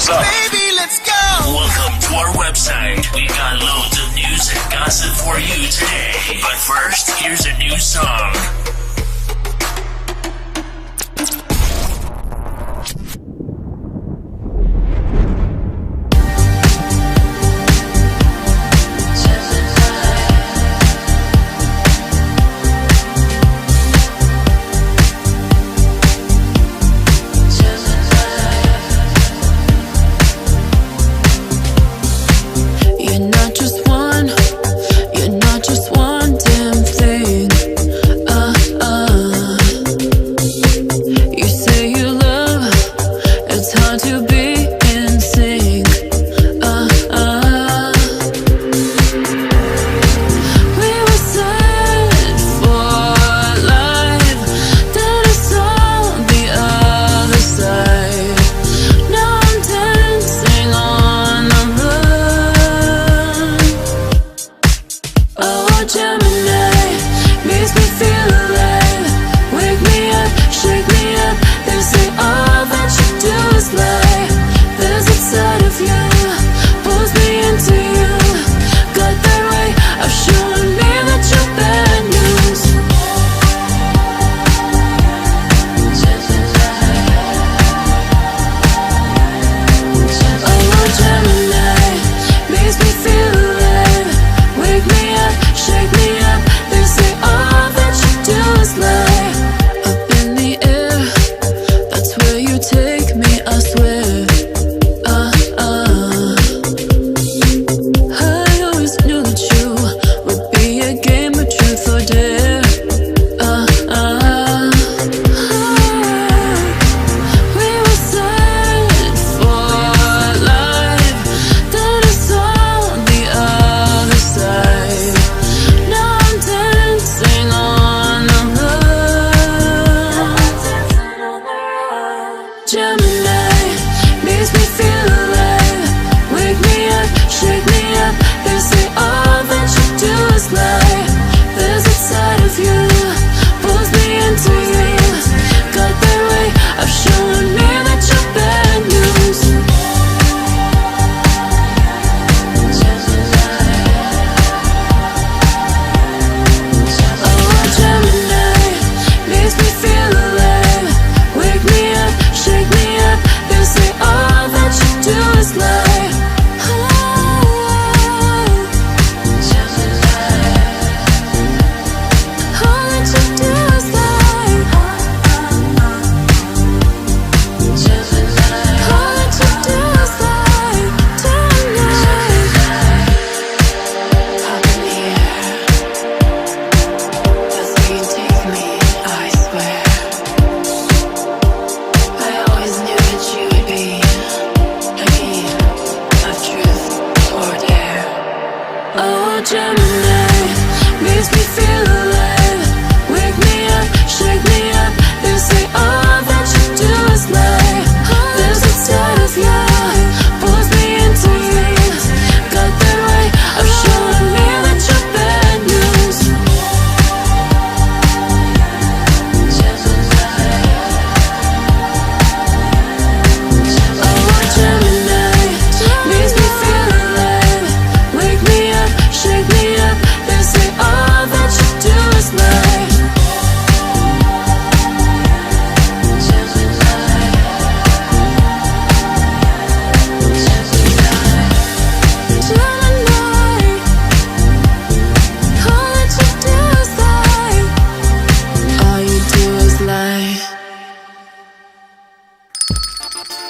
what's up? Baby, let's go. Welcome to our website. We got loads of news and gossip for you today. But first, here's a new song.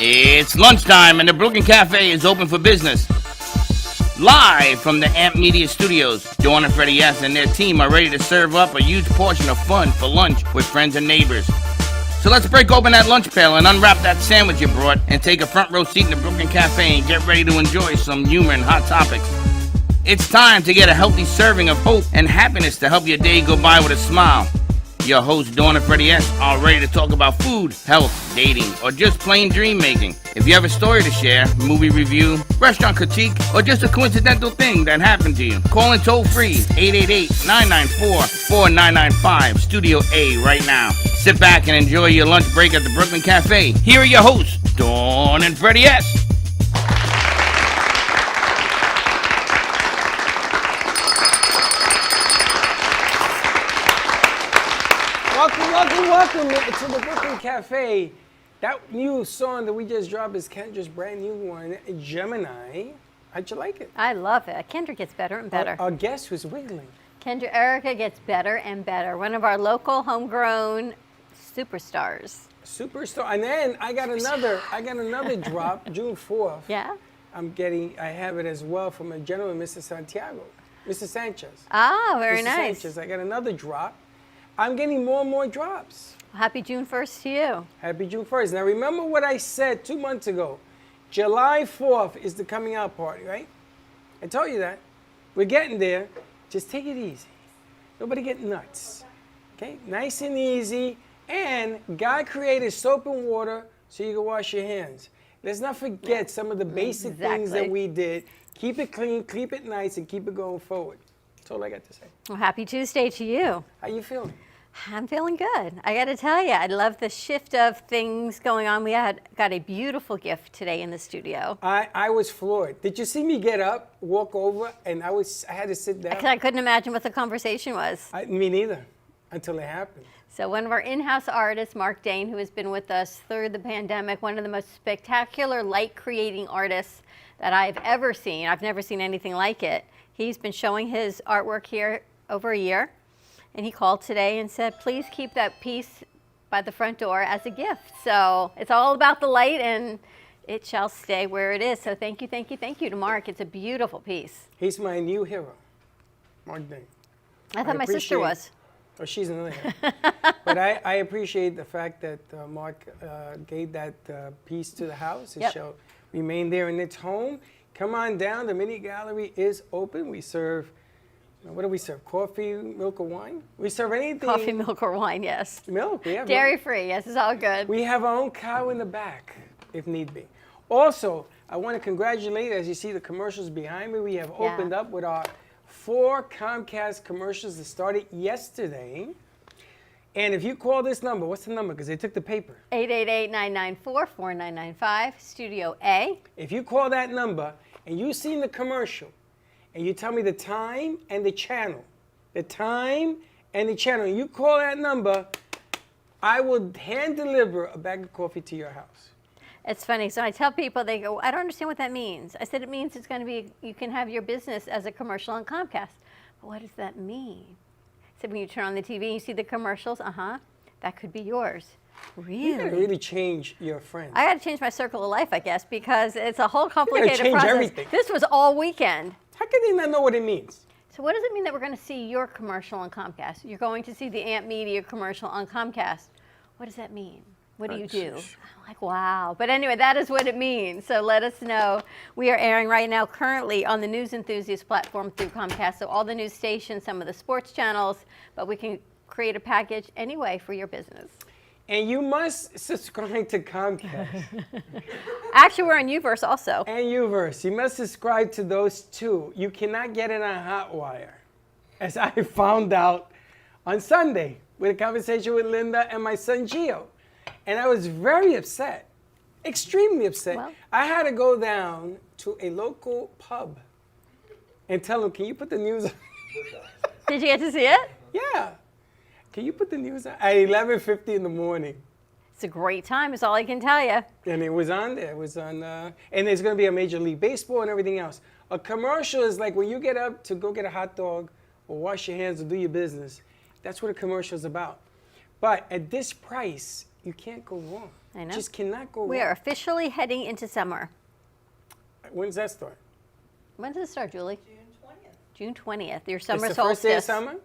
It's lunchtime and the Brooklyn Cafe is open for business. Live from the Amp Media Studios, Dawn and Freddie S. and their team are ready to serve up a huge portion of fun for lunch with friends and neighbors. So let's break open that lunch pail and unwrap that sandwich you brought and take a front row seat in the Brooklyn Cafe and get ready to enjoy some humor and hot topics. It's time to get a healthy serving of hope and happiness to help your day go by with a smile. Your hosts, Dawn and Freddie S., are ready to talk about food, health, dating, or just plain dream making. If you have a story to share, movie review, restaurant critique, or just a coincidental thing that happened to you, call in toll free 888-994-4995, Studio A right now. Sit back and enjoy your lunch break at the Brooklyn Cafe. Here are your hosts, Dawn and Freddie S. Welcome to the Brooklyn Cafe. That new song that we just dropped is Kendra's brand new one, Gemini. How'd you like it? I love it. Kendra gets better and better. Our guest who's wiggling. Kendra Erica gets better and better. One of our local homegrown superstars. Superstar. And then I got another drop, June 4th. Yeah? I have it as well from a gentleman, Mr. Santiago, Mr. Sanchez. Ah, very Mr. nice. Sanchez. I got another drop. I'm getting more and more drops. Happy June 1st to you. Happy June 1st. Now remember what I said 2 months ago. July 4th is the coming out party, right? I told you that. We're getting there. Just take it easy. Nobody get nuts. Okay? Nice and easy. And God created soap and water so you can wash your hands. Let's not forget some of the basic things that we did. Keep it clean, keep it nice, and keep it going forward. That's all I got to say. Well, happy Tuesday to you. How you feeling? I'm feeling good. I got to tell you, I love the shift of things going on. We got a beautiful gift today in the studio. I was floored. Did you see me get up, walk over, and I had to sit down? I couldn't imagine what the conversation was. Me neither, until it happened. So one of our in-house artists, Mark Dane, who has been with us through the pandemic, one of the most spectacular light creating artists that I've ever seen. I've never seen anything like it. He's been showing his artwork here over a year. And he called today and said, please keep that piece by the front door as a gift. So it's all about the light, and it shall stay where it is. So thank you to Mark. It's a beautiful piece. He's my new hero, Mark Dane. I thought my sister was. Oh, she's another hero. But I appreciate the fact that Mark gave that piece to the house. It shall remain there in its home. Come on down. The mini gallery is open. We serve... What do we serve? Coffee, milk, or wine? We serve anything. Coffee, milk, or wine, yes. Milk, we have dairy milk. Free, yes, it's all good. We have our own cow in the back, if need be. Also, I want to congratulate, as you see the commercials behind me, we have opened up with our 4 Comcast commercials that started yesterday. And if you call this number, what's the number? Because they took the paper. 888-994-4995, Studio A. If you call that number and you've seen the commercial, and you tell me the time and the channel, you call that number, I will hand deliver a bag of coffee to your house. It's funny. So I tell people, they go, I don't understand what that means. I said, it means it's going to be, you can have your business as a commercial on Comcast. But what does that mean? I said, when you turn on the TV and you see the commercials, that could be yours. Really? You gotta really change your friends. I got to change my circle of life, I guess, because it's a whole complicated change process. everything. This was all weekend. How can they not know what it means? So what does it mean that we're going to see your commercial on Comcast? You're going to see the Amp Media commercial on Comcast. What does that mean? What do you do? I'm like, wow. But anyway, that is what it means. So let us know. We are airing right now currently on the News Enthusiast platform through Comcast. So all the news stations, some of the sports channels, but we can create a package anyway for your business. And you must subscribe to Comcast. Actually, we're on Uverse also. And Uverse. You must subscribe to those two. You cannot get it on Hotwire, as I found out on Sunday with a conversation with Linda and my son Gio. And I was very upset, extremely upset. Well, I had to go down to a local pub and tell them, can you put the news on? did you get to see it? Yeah. Can you put the news on? At 11:50 in the morning. It's a great time, is all I can tell you. And it was on there. It was on, and there's going to be a Major League Baseball and everything else. A commercial is like when you get up to go get a hot dog or wash your hands or do your business. That's what a commercial is about. But at this price, you can't go wrong. I know. Just cannot go wrong. We are officially heading into summer. When does that start? When does it start, Julie? June 20th. June 20th, your summer It's the first day of solstice. summer?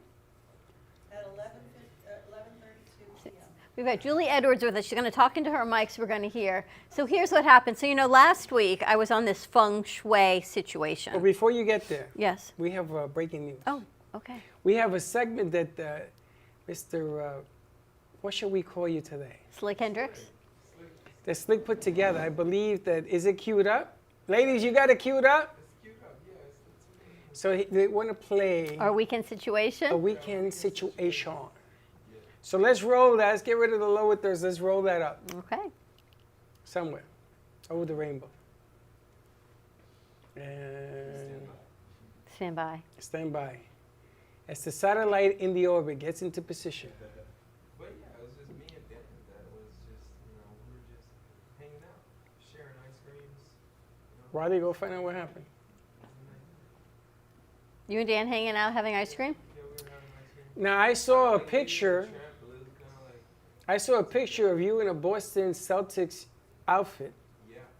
At 11:32 p.m. We've got Julie Edwards with us. She's going to talk into her mic so we're going to hear. So here's what happened. So, last week I was on this feng shui situation. Well, before you get there, Yes. we have breaking news. Oh, okay. We have a segment that Mr. What shall we call you today? Slick Hendricks. That Slick put together. I believe that, is it queued up? Ladies, you got it queued up? It's queued up, yes. So they want to play Our weekend situation. a weekend situation. So let's roll that. Let's get rid of the lower thirds. Let's roll that up Okay. somewhere over the rainbow. And Stand by. stand by. As the satellite in the orbit gets into position. But yeah, it was Why they go find out what happened? You and Dan hanging out having ice cream? Now I saw a picture. I saw a picture of you in a Boston Celtics outfit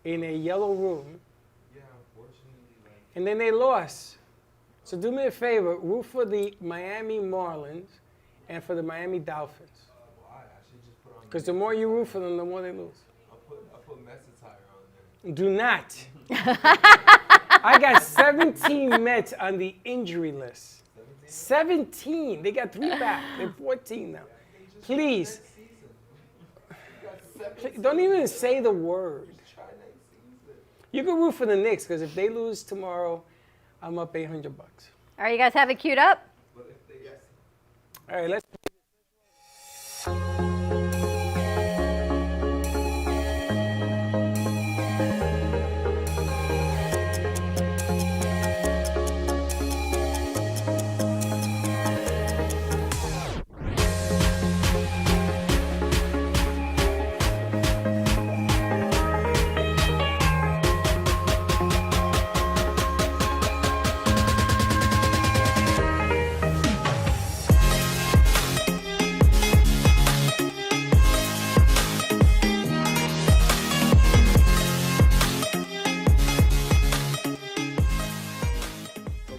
in a yellow room. And then they lost. So do me a favor, root for the Miami Marlins and for the Miami Dolphins. Because the more you root for them, the more they lose. I'll put Mets attire on there. Do not. I got 17 Mets on the injury list. 17. They got 3 back. They're 14 now. Please. Don't even say the word. You can root for the Knicks because if they lose tomorrow, I'm up $800. All right, you guys have it queued up? All right, let's.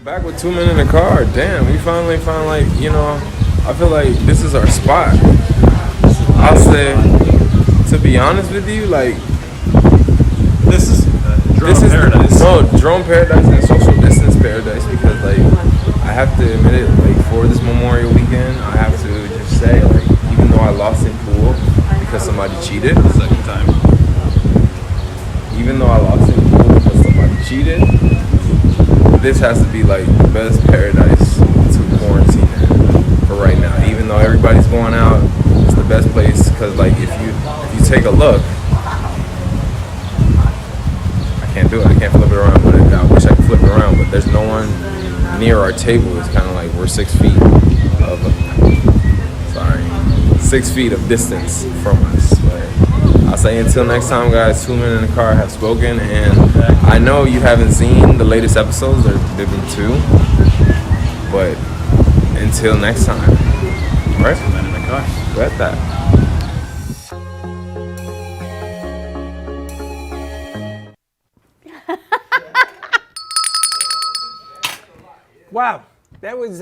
Back with 2 men in the car. Damn, we finally found, like, you know, I feel like this is our spot. I'll say, to be honest with you, like, This is paradise. No, drone paradise and social distance paradise, because, like, I have to admit it, like, for this Memorial weekend, I have to just say, like, even though I lost in pool because somebody cheated, Second time. even though I lost in pool because somebody cheated, this has to be like the best paradise to quarantine in for right now. Even though everybody's going out, it's the best place because, like, if you take a look, I can't do it. I can't flip it around, but I wish I could flip it around. But there's no one near our table. It's kind of like we're 6 feet of 6 feet of distance from us. But I'll say until next time, guys, 2 men in the car have spoken, and I know you haven't seen the latest episodes. There've been 2, but until next time, all right? 2 men in the car. We're at that. Wow, that was.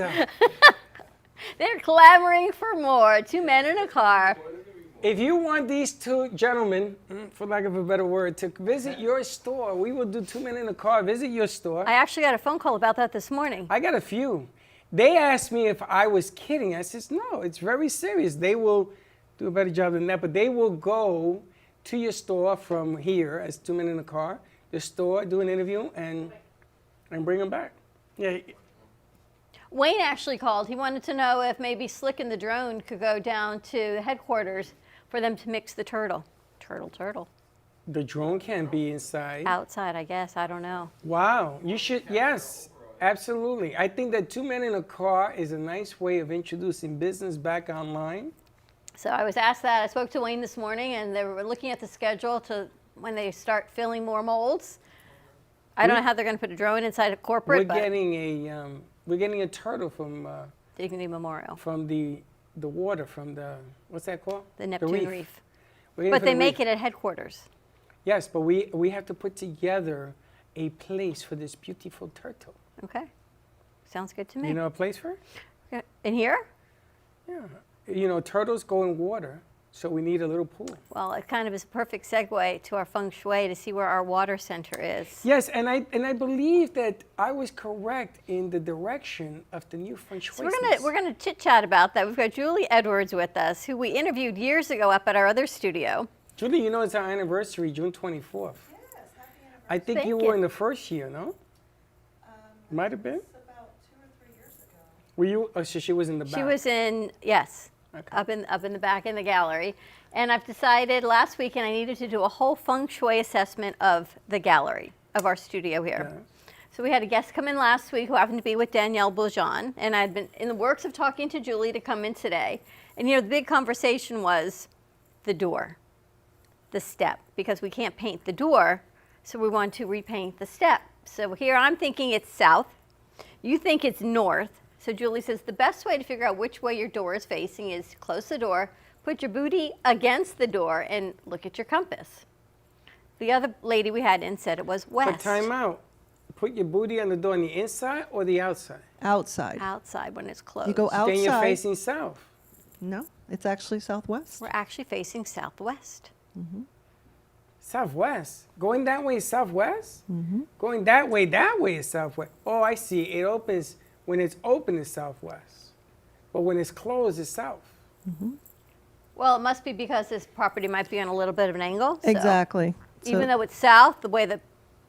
They're clamoring for more. 2 men in a car. If you want these 2 gentlemen, for lack of a better word, to visit your store, we will do 2 men in a car. Visit your store. I actually got a phone call about that this morning. I got a few. They asked me if I was kidding. I says, no, it's very serious. They will do a better job than that, but they will go to your store from here as 2 men in a car, the store, do an interview, and bring them back. Yeah. Wayne actually called. He wanted to know if maybe Slick and the drone could go down to headquarters for them to mix the turtle. Turtle. The drone can be inside. Outside, I guess. I don't know. Wow. You should, yes, absolutely. I think that 2 men in a car is a nice way of introducing business back online. So I was asked that. I spoke to Wayne this morning, and they were looking at the schedule to when they start filling more molds. I don't know how they're going to put a drone inside a corporate, We're but getting a turtle from Dignity Memorial, the water, from the, what's that called? the Neptune Reef. We're getting But from they the make reef. it at headquarters. Yes, but we have to put together a place for this beautiful turtle. Okay. Sounds good to me. You know a place for it? Okay. In here? Yeah. You know, turtles go in water, so we need a little pool. Well, it kind of is a perfect segue to our feng shui to see where our water center is. Yes, and I believe that I was correct in the direction of the new feng shui. So we're gonna chit chat about that. We've got Julie Edwards with us, who we interviewed years ago up at our other studio. Julie, you know it's our anniversary, June 24th. Yes, happy anniversary. I think Thank you you. were in the first year, no? Might have been. It's about 2 or 3 years ago. Were you? Oh, so she was in the back. She was in, yes, Okay. up in the back in the gallery. And I've decided last weekend I needed to do a whole feng shui assessment of the gallery, of our studio here. Yeah. So we had a guest come in last week who happened to be with Danielle Bourgeon, and I'd been in the works of talking to Julie to come in today. And you know, the big conversation was the door, the step, because we can't paint the door So we want to repaint the step. So here I'm thinking it's south. You think it's north. So Julie says the best way to figure out which way your door is facing is close the door, put your booty against the door, and look at your compass. The other lady we had in said it was west. But time out. Put your booty on the door on the inside or the outside? Outside. Outside when it's closed. You go Then you're outside. facing south. No, it's actually southwest. We're actually facing southwest. Southwest. Going that way is southwest? Going that way is southwest. Oh, I see. It opens, when it's open, it's southwest. But when it's closed, it's south. Well, it must be because this property might be on a little bit of an angle. so Exactly. Even So- though it's south, the way the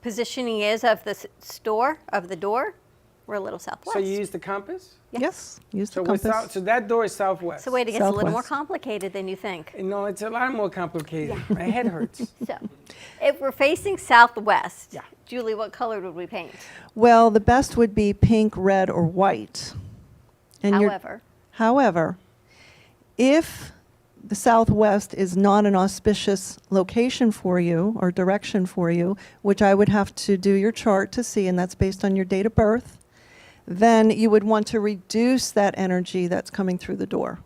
positioning is of the of the door, we're a little southwest. So you use the compass? Yes, use So, the compass. so that door is southwest. It's a way to get a little more Southwest. complicated than you think. No, it's a lot more complicated. My head hurts. So, if we're facing southwest, Yeah. Julie, what color would we paint? Well, the best would be pink, red, or white. And you're- However, if the southwest is not an auspicious location for you or direction for you, which I would have to do your chart to see, and that's based on your date of birth, then you would want to reduce that energy that's coming through the door.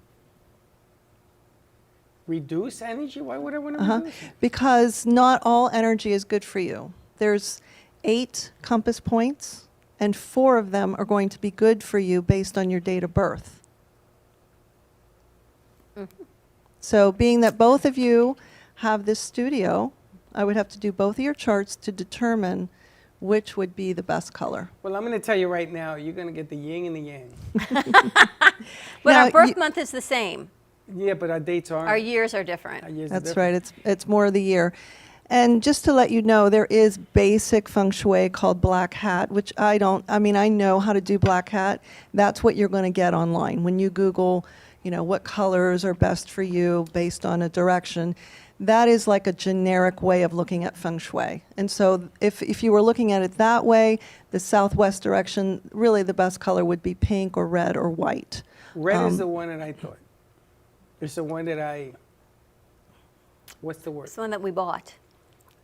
Reduce energy? Why would I want to reduce it? Because not all energy is good for you. There's 8 compass points, and 4 of them are going to be good for you based on your date of birth. So being that both of you have this studio, I would have to do both of your charts to determine which would be the best color. Well, I'm going to tell you right now, you're going to get the yin and the yang. but Now, our birth you- month is the same. Yeah, but our dates aren't. Our years are different. Our years are That's different. right. It's more of the year. And just to let you know, there is basic feng shui called black hat, which I know how to do black hat. That's what you're going to get online. When you Google, what colors are best for you based on a direction, that is like a generic way of looking at feng shui. And so if you were looking at it that way, the southwest direction, really the best color would be pink or red or white. Red is the one that I thought. It's the one that what's the word? It's the one that we bought.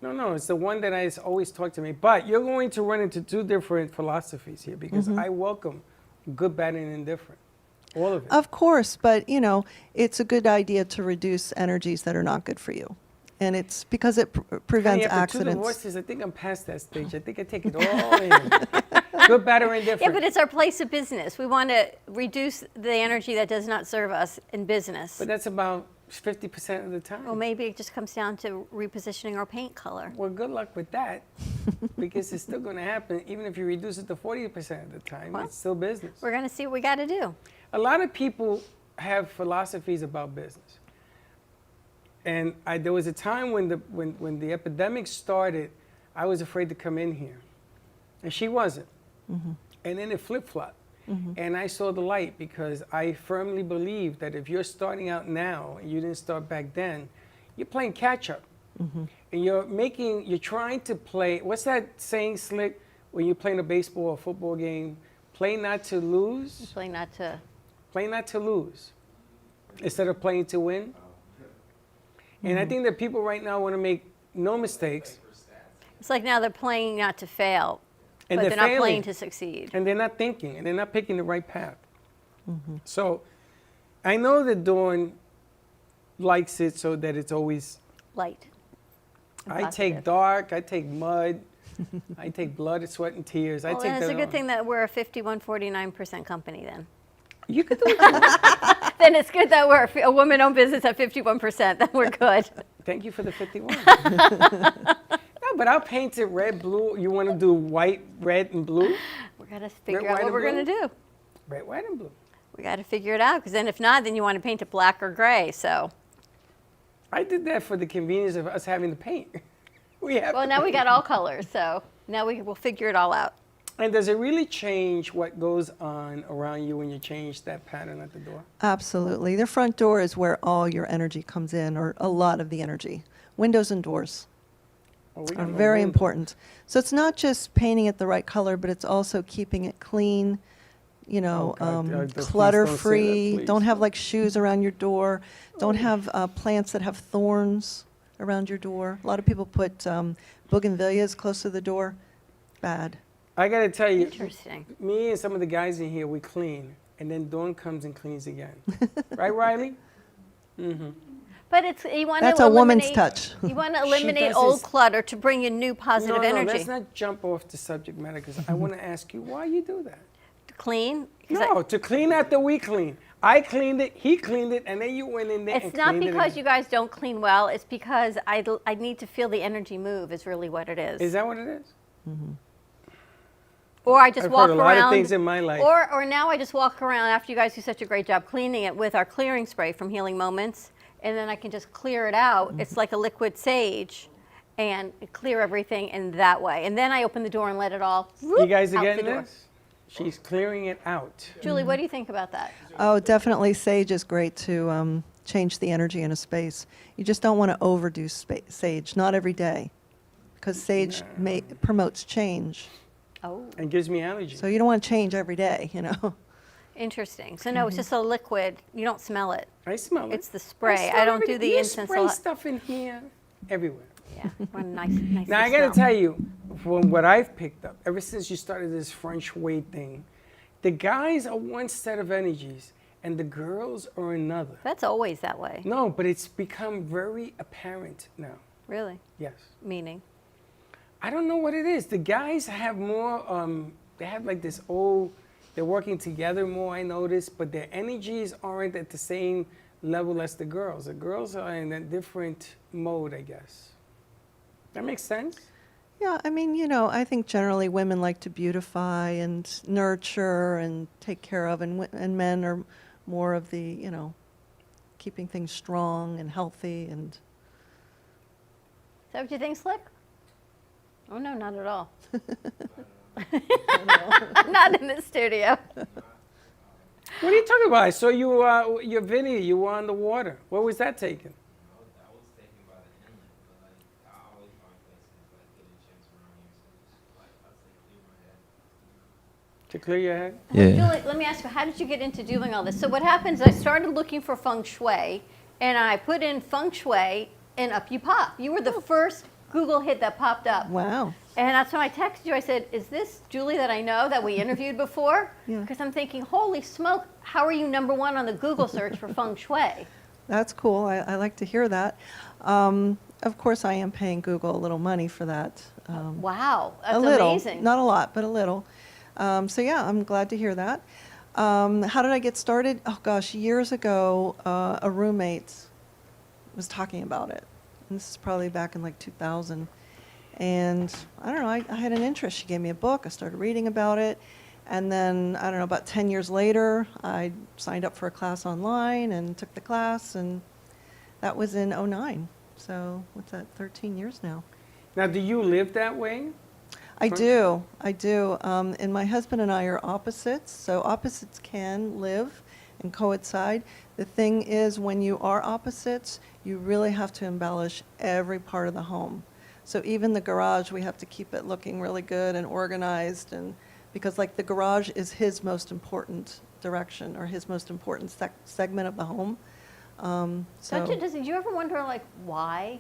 No, it's the one that I always talk to me. But you're going to run into 2 different philosophies here because I welcome good, bad, and indifferent. All of it. Of course, but it's a good idea to reduce energies that are not good for you. And it's because it prevents Honey, after 2 accidents. divorces, I think I'm past that stage. I think I take it all in. Good, bad, or indifferent. Yeah, but it's our place of business. We want to reduce the energy that does not serve us in business. But that's about 50% of the time. Well, maybe it just comes down to repositioning our paint color. Well, good luck with that, because it's still going to happen. Even if you reduce it to 40% of the time, Well, it's still business. We're going to see what we got to do. A lot of people have philosophies about business. And there was a time when the epidemic started, I was afraid to come in here. And she wasn't. And then it flip-flopped. And I saw the light because I firmly believe that if you're starting out now and you didn't start back then, you're playing catch-up. And you're trying to play, what's that saying, Slick, when you're playing a baseball or football game? Play not to lose. Play not to. Play not to lose instead of playing to win. And I think that people right now want to make no mistakes. It's like now they're playing not to fail, And but they're they're not failing. playing to succeed. And they're not thinking, and they're not picking the right path. So I know that Dawn likes it so that it's always, Light. and I take positive. dark, I take mud, I take blood, sweat, and tears. Well, I take then it's that a good all. thing that we're a 51-49% company then. You could do it. Then it's good that we're a woman-owned business at 51%. Then we're good. Thank you for the 51. No, but I'll paint it red, blue. You want to do white, red, and blue? We're going to figure white, out what and we're going to blue? do. Red, white, and blue. We got to figure it out because then if not, then you want to paint it black or gray. So, I did that for the convenience of us having to paint. We have well, to now we paint. got all colors. So now we'll figure it all out. And does it really change what goes on around you when you change that pattern at the door? Absolutely. The front door is where all your energy comes in, or a lot of the energy. Windows and doors Well, we are got no very window. important. So it's not just painting it the right color, but it's also keeping it clean, Oh, God, please don't say that, clutter-free. please. Don't have like shoes around your door. Don't have plants that have thorns around your door. A lot of people put bougainvilleas close to the door, bad. I gotta tell you, Interesting. me and some of the guys in here, we clean, and then Dawn comes and cleans again. Right, Riley? But it's you want That's to a woman's eliminate. touch. You want to She eliminate does old this- clutter to bring in new positive No, energy. let's not jump off the subject matter because I want to ask you why you do that. To clean. 'Cause I- No, to clean after we clean. I cleaned it, he cleaned it, and then you went in there and It's not cleaned it because again. you guys don't clean well. It's because I need to feel the energy move. Is really what it is. Is that what it is? Or I just I've walk heard a around. lot of things in my life. Or now I just walk around after you guys do such a great job cleaning it with our clearing spray from Healing Moments, and then I can just clear it out. It's like a liquid sage, and clear everything in that way. And then I open the door and let it all. You guys are out the getting door. this? She's clearing it out. Julie, what do you think about that? Oh, definitely sage is great to change the energy in a space. You just don't want to overdo sage, not every day, because sage promotes change. Oh, And gives me allergies. So you don't want to change every day, you know. interesting. So no, it's just a liquid. You don't smell it. I smell it. It's the spray. smell I don't do everything. the you incense a spray lot. stuff in here everywhere. Yeah, what a nice Now I gotta tell you, from what I've picked up, ever since you started this French way thing, the guys are one set of energies and the girls are another. That's always that way. No, but it's become very apparent now. Really? Yes. Meaning? I don't know what it is. The guys have more, they have like this old, they're working together more, I noticed, but their energies aren't at the same level as the girls. The girls are in a different mode, I guess. That makes sense? Yeah, I mean, you know, I think generally women like to beautify and nurture and take care of, and men are more of the, you know, keeping things strong and healthy and. Is that what you think, Slick? Oh no, not at all. Not in the studio. What are you talking about? I saw you, your video, you were on the water. Where was that taken? That was taken by the inlet, but like I always find places like hidden gems around here, so just like I say, clear my head. To clear your head? Julie, let me ask you, how did you get into doing all this? So what happens, I started looking for feng shui, and I put in feng shui, and up you pop. You were the first Google hit that popped up. Wow. And that's when I texted you. I said, is this Julie that I know that we interviewed before? Yeah. Because I'm thinking, holy smoke, how are you #1 on the Google search for feng shui? That's cool. I like to hear that. Of course, I am paying Google a little money for that. Wow, that's a little, amazing. not a lot, but a little. So yeah, I'm glad to hear that. How did I get started? Oh gosh, years ago, a roommate was talking about it. And this is probably back in like 2000. And I don't know, I had an interest. She gave me a book. I started reading about it. And then, I don't know, about 10 years later, I signed up for a class online and took the class. And that was in '09. So what's that, 13 years now. Now, do you live that way? I do. And my husband and I are opposites, so opposites can live and coincide. The thing is, when you are opposites, you really have to embellish every part of the home. So even the garage, we have to keep it looking really good and organized, and because like the garage is his most important direction or his most important segment of the home. Did you ever wonder, like, why?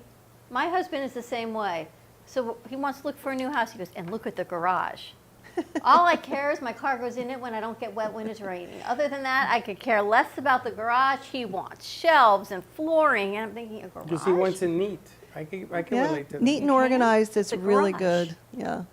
My husband is the same way. So he wants to look for a new house. He goes, and look at the garage. All I care is my car goes in it when I don't get wet when it's raining. Other than that, I could care less about the garage. He wants shelves and flooring, and I'm thinking, a garage? Because he wants it neat. I can Yeah, relate to that. neat and organized is The really garage. good. Yeah.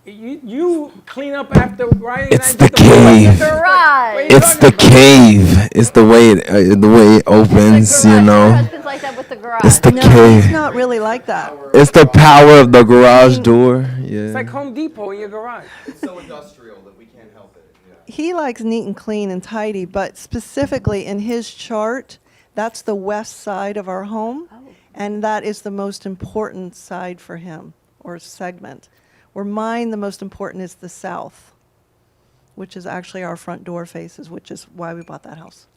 You clean up after Riley It's and I the did the cave. Garage. What are you It's talking the about? cave. It's the way it opens, you Your know. husband's like that with the garage. It's the No, he's cave. not really like that. It's the power of the garage door. Yeah. It's like Home Depot in your garage. It's so industrial that we can't help it. Yeah. He likes neat and clean and tidy, but specifically in his chart, that's the west side of our home, and that is the most important side for him, or segment. Where mine, the most important is the south, which is actually our front door faces, which is why we bought that house.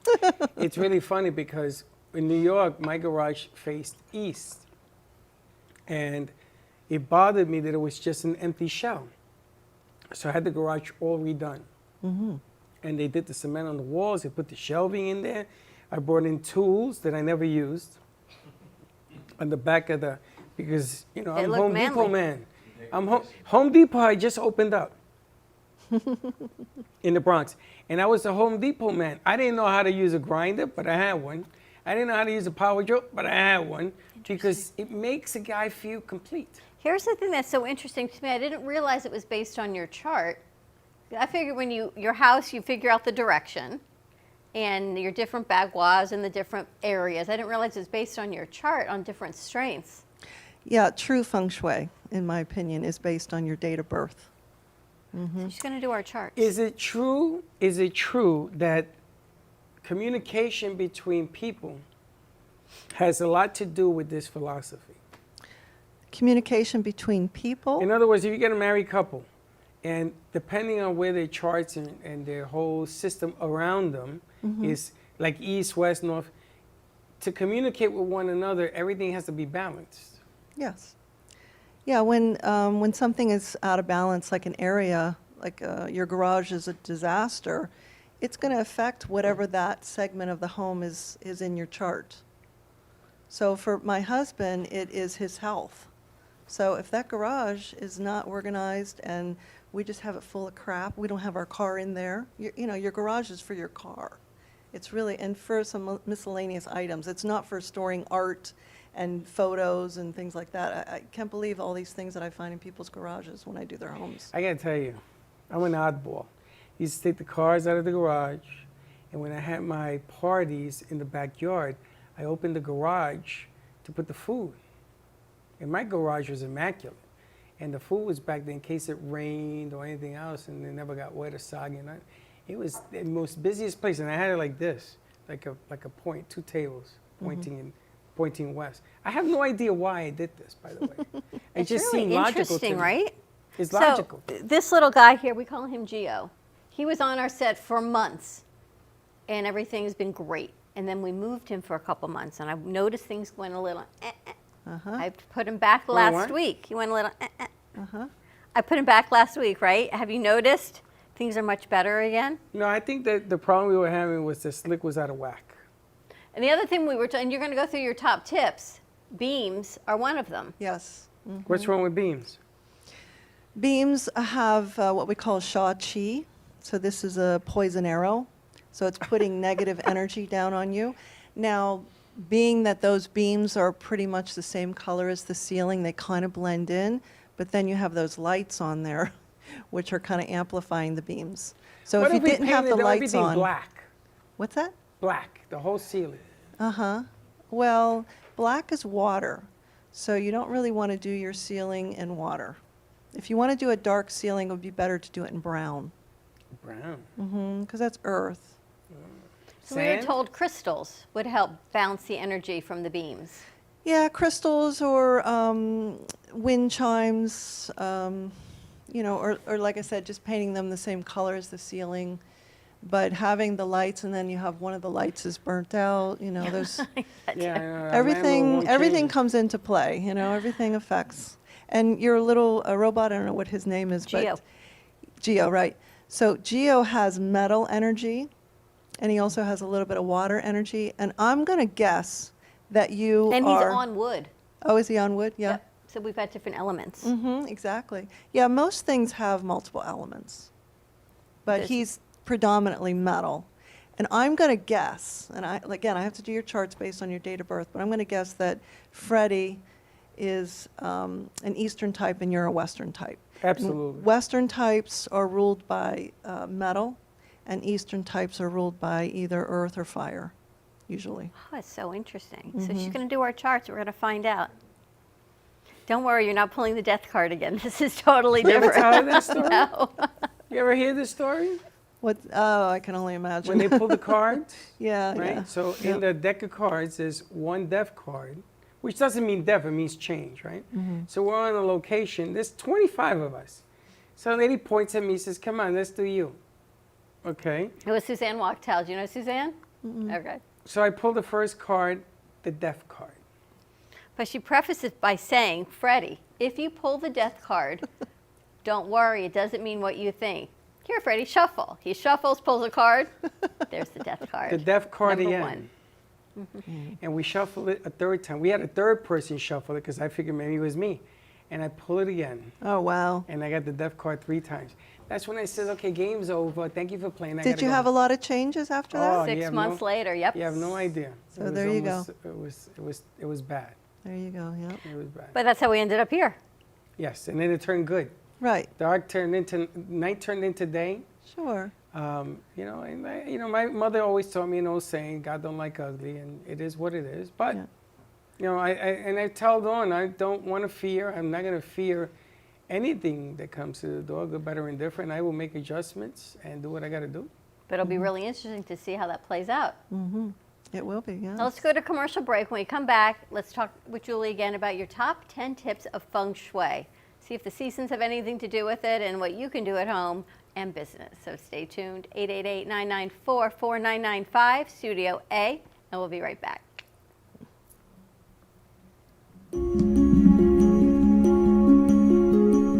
It's really funny because in New York, my garage faced east. And it bothered me that it was just an empty shell. So I had the garage all redone. And they did the cement on the walls, they put the shelving in there. I brought in tools that I never used. On the back of the because you know They I'm look Home Depot manly. man. Home Depot. I just opened up in the Bronx, and I was a Home Depot man. I didn't know how to use a grinder, but I had one. I didn't know how to use a power drill, but I had one because it makes a guy feel complete. Here's the thing that's so interesting to me. I didn't realize it was based on your chart. I figured when your house, you figure out the direction and your different bagua in the different areas. I didn't realize it was based on your chart on different strengths. Yeah, true feng shui, in my opinion, is based on your date of birth. So she's going to do our charts. Is it true? Is it true that communication between people has a lot to do with this philosophy? Communication between people. In other words, if you get a married couple, and depending on where their charts and their whole system around them is like east, west, north, to communicate with one another, everything has to be balanced. Yes. Yeah, when something is out of balance, like an area, like your garage is a disaster, it's going to affect whatever that segment of the home is in your chart. So for my husband, it is his health. So if that garage is not organized and we just have it full of crap, we don't have our car in there, you know, your garage is for your car. It's really, and for some miscellaneous items. It's not for storing art and photos and things like that. I can't believe all these things that I find in people's garages when I do their homes. I gotta tell you, I'm an oddball. I used to take the cars out of the garage, and when I had my parties in the backyard, I opened the garage to put the food. And my garage was immaculate. And the food was back there in case it rained or anything else, and it never got wet or soggy. And it was the most busiest place, and I had it like this, like a point, 2 tables pointing west. I have no idea why I did this, by the way. It It's just really seemed logical to interesting, me. right? It's logical. So this little guy here, we call him Gio. He was on our set for months, and everything has been great. And then we moved him for a couple months, and I noticed things went a little. I put him back last what? week. He went a little. I put him back last week, right? Have you noticed things are much better again? No, I think that the problem we were having was the slick was out of whack. And the other thing and you're going to go through your top tips. Beams are one of them. Yes. What's wrong with beams? Beams have what we call Sha Qi. So this is a poison arrow. So it's putting negative energy down on you. Now, being that those beams are pretty much the same color as the ceiling, they kind of blend in, but then you have those lights on there, which are kind of amplifying the beams. So What if you we didn't have the painted lights everything on, black? what's that? Black, the whole ceiling. Well, black is water, so you don't really want to do your ceiling in water. If you want to do a dark ceiling, it would be better to do it in brown, Brown. because that's earth. So we were Sand? told crystals would help bounce the energy from the beams. Yeah, crystals or wind chimes, you know, or like I said, just painting them the same color as the ceiling, but having the lights and then you have one of the lights is burnt out, you know, there's Yeah, I know, that everything landlord won't change it. comes into play, you know, everything affects. And your little robot, I don't know what his name is, Geo. but Geo, right. So Geo has metal energy, and he also has a little bit of water energy, and I'm going to guess that you And he's are... on wood. Oh, is he on wood? Yeah. Yep. So we've got different elements. Exactly. Yeah, most things have multiple elements, but This- he's predominantly metal. And I'm going to guess, and again, I have to do your charts based on your date of birth, but I'm going to guess that Freddie is an Eastern type and you're a Western type. Absolutely. Western types are ruled by metal, and Eastern types are ruled by either earth or fire, usually. Oh, it's so interesting. So she's going to do our charts. We're going to find out. Don't worry, you're not pulling the death card again. This is totally You ever different. tell her that story? No. You ever hear this story? What? Oh, I can only imagine. When they pull the cards, yeah, right? yeah. So Yeah. in the deck of cards, there's one death card, which doesn't mean death, it means change, right? So we're on a location. There's 25 of us. So a lady points at me, says, "Come on, let's do you." Okay. It was Suzanne Wachtel. Do you know Suzanne? Okay. So I pull the first card, the death card. But she prefaces it by saying, Freddie, if you pull the death card, don't worry, it doesn't mean what you think. Here, Freddie, shuffle. He shuffles, pulls a card. There's the death card. The death card Number again. one. And we shuffled it a third time. We had a third person shuffle it because I figured maybe it was me. And I pull it again. Oh, wow. And I got the death card 3 times. That's when I said, okay, game's over. Thank you for playing. Did you have a lot of changes after that? Oh, 6 months later, yep. You have no idea. So there you go. It was bad. There you go, yeah. It was bad. But that's how we ended up here. Yes, and then it turned good. Right, Night turned into day. sure. You know, and my mother always taught me an old saying, God don't like ugly, and it is what it is. But, Yeah. you know, I tell Dawn, I don't want to fear. I'm not going to fear anything that comes to the door, good, better, and different. I will make adjustments and do what I got to do. But it'll be really interesting to see how that plays out. It will be, yeah. Now let's go to commercial break. When we come back, let's talk with Julie again about your top 10 tips of feng shui. See if the seasons have anything to do with it and what you can do at home and business. So stay tuned. 888-994-4995, Studio A, and we'll be right back.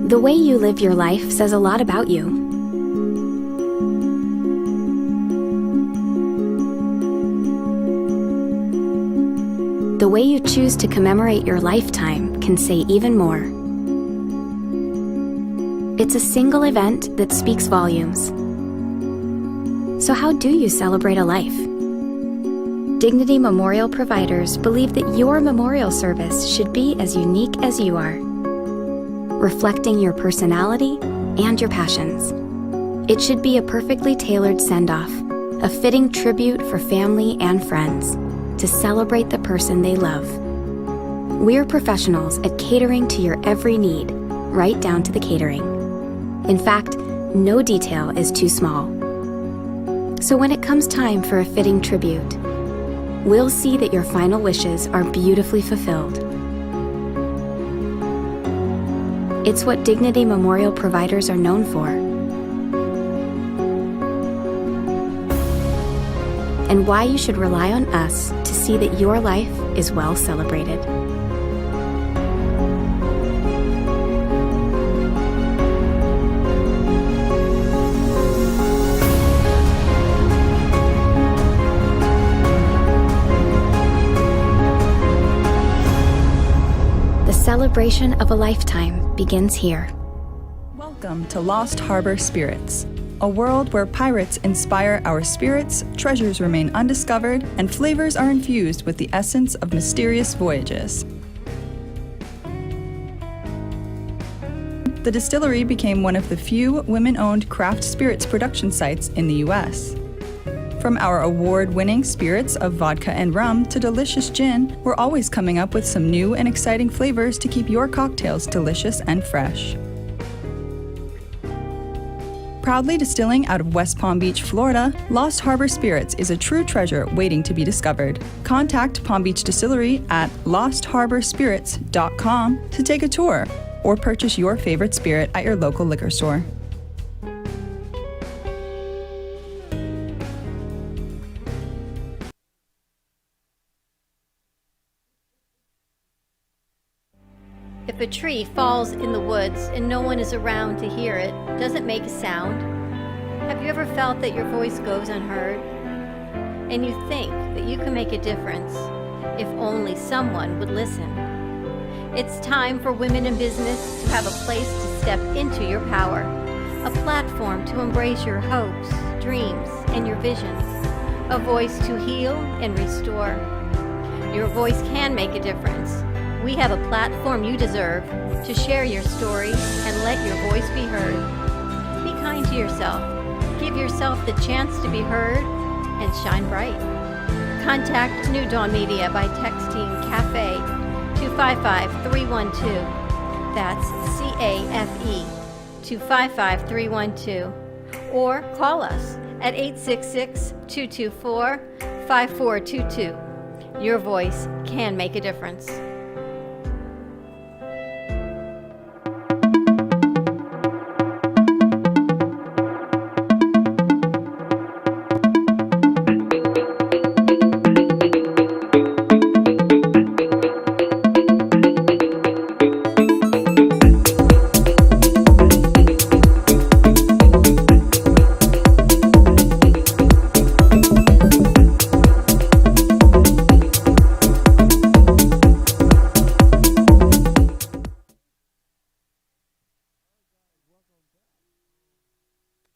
The way you live your life says a lot about you. The way you choose to commemorate your lifetime can say even more. It's a single event that speaks volumes. So how do you celebrate a life? Dignity Memorial Providers believe that your memorial service should be as unique as you are, reflecting your personality and your passions. It should be a perfectly tailored send-off, a fitting tribute for family and friends to celebrate the person they love. We're professionals at catering to your every need, right down to the catering. In fact, no detail is too small. So when it comes time for a fitting tribute, we'll see that your final wishes are beautifully fulfilled. It's what Dignity Memorial Providers are known for. And why you should rely on us to see that your life is well celebrated. The celebration of a lifetime begins here. Welcome to Lost Harbor Spirits, a world where pirates inspire our spirits, treasures remain undiscovered, and flavors are infused with the essence of mysterious voyages. The distillery became one of the few women-owned craft spirits production sites in the U.S. From our award-winning spirits of vodka and rum to delicious gin, we're always coming up with some new and exciting flavors to keep your cocktails delicious and fresh. Proudly distilling out of West Palm Beach, Florida, Lost Harbor Spirits is a true treasure waiting to be discovered. Contact Palm Beach Distillery at lostharborspirits.com to take a tour or purchase your favorite spirit at your local liquor store. If a tree falls in the woods and no one is around to hear it, does it make a sound? Have you ever felt that your voice goes unheard? And you think that you can make a difference if only someone would listen. It's time for women in business to have a place to step into your power, a platform to embrace your hopes, dreams, and your visions, a voice to heal and restore. Your voice can make a difference. We have a platform you deserve to share your story and let your voice be heard. Be kind to yourself. Give yourself the chance to be heard and shine bright. Contact New Dawn Media by texting CAFE to 55312. That's CAFE to 55312. Or call us at 866-224-5422. Your voice can make a difference.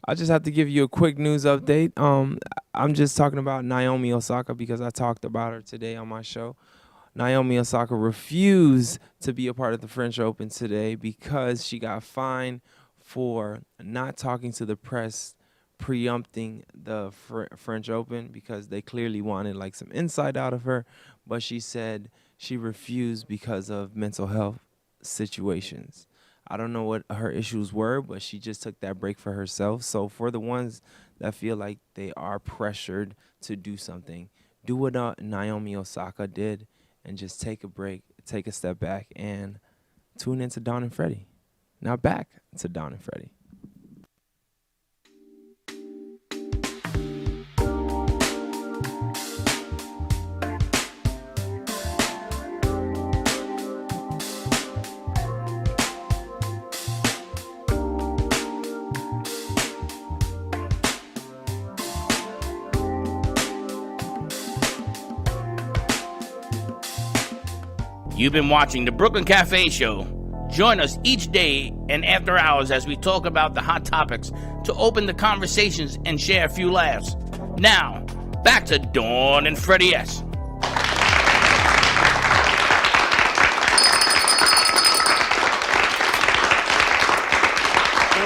I just have to give you a quick news update. I'm just talking about Naomi Osaka because I talked about her today on my show. Naomi Osaka refused to be a part of the French Open today because she got fined for not talking to the press preempting the French Open because they clearly wanted like some insight out of her, but she said she refused because of mental health situations. I don't know what her issues were, but she just took that break for herself. So for the ones that feel like they are pressured to do something, do what Naomi Osaka did and just take a break, take a step back, and tune into Dawn and Freddie. Now back to Dawn and Freddie. You've been watching the Brooklyn Cafe Show. Join us each day and after hours as we talk about the hot topics to open the conversations and share a few laughs. Now, back to Dawn and Freddie S. And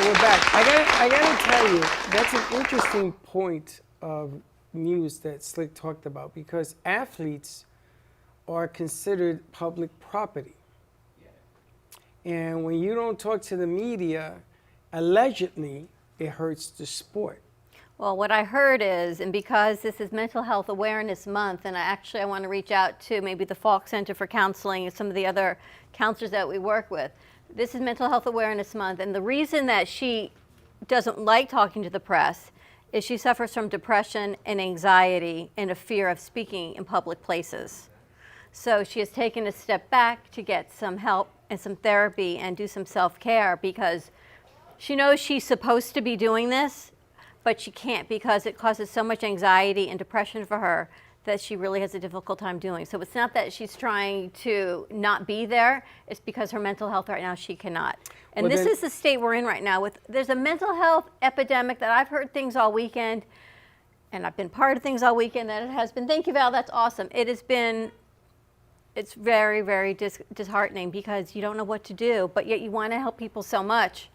we're back. I gotta tell you, that's an interesting point of news that Slick talked about because athletes are considered public property. And when you don't talk to the media, allegedly, it hurts the sport. Well, what I heard is, and because this is Mental Health Awareness Month, and I want to reach out to maybe the Falk Center for Counseling and some of the other counselors that we work with. This is Mental Health Awareness Month, and the reason that she doesn't like talking to the press is she suffers from depression and anxiety and a fear of speaking in public places. So she has taken a step back to get some help and some therapy and do some self-care because she knows she's supposed to be doing this, but she can't because it causes so much anxiety and depression for her that she really has a difficult time doing. So it's not that she's trying to not be there, it's because her mental health right now, she cannot. And Well, this then- is the state we're in right now. There's a mental health epidemic that I've heard things all weekend, and I've been part of things all weekend that it has been. Thank you, Val, that's awesome. It's very, very disheartening because you don't know what to do, but yet you want to help people so much.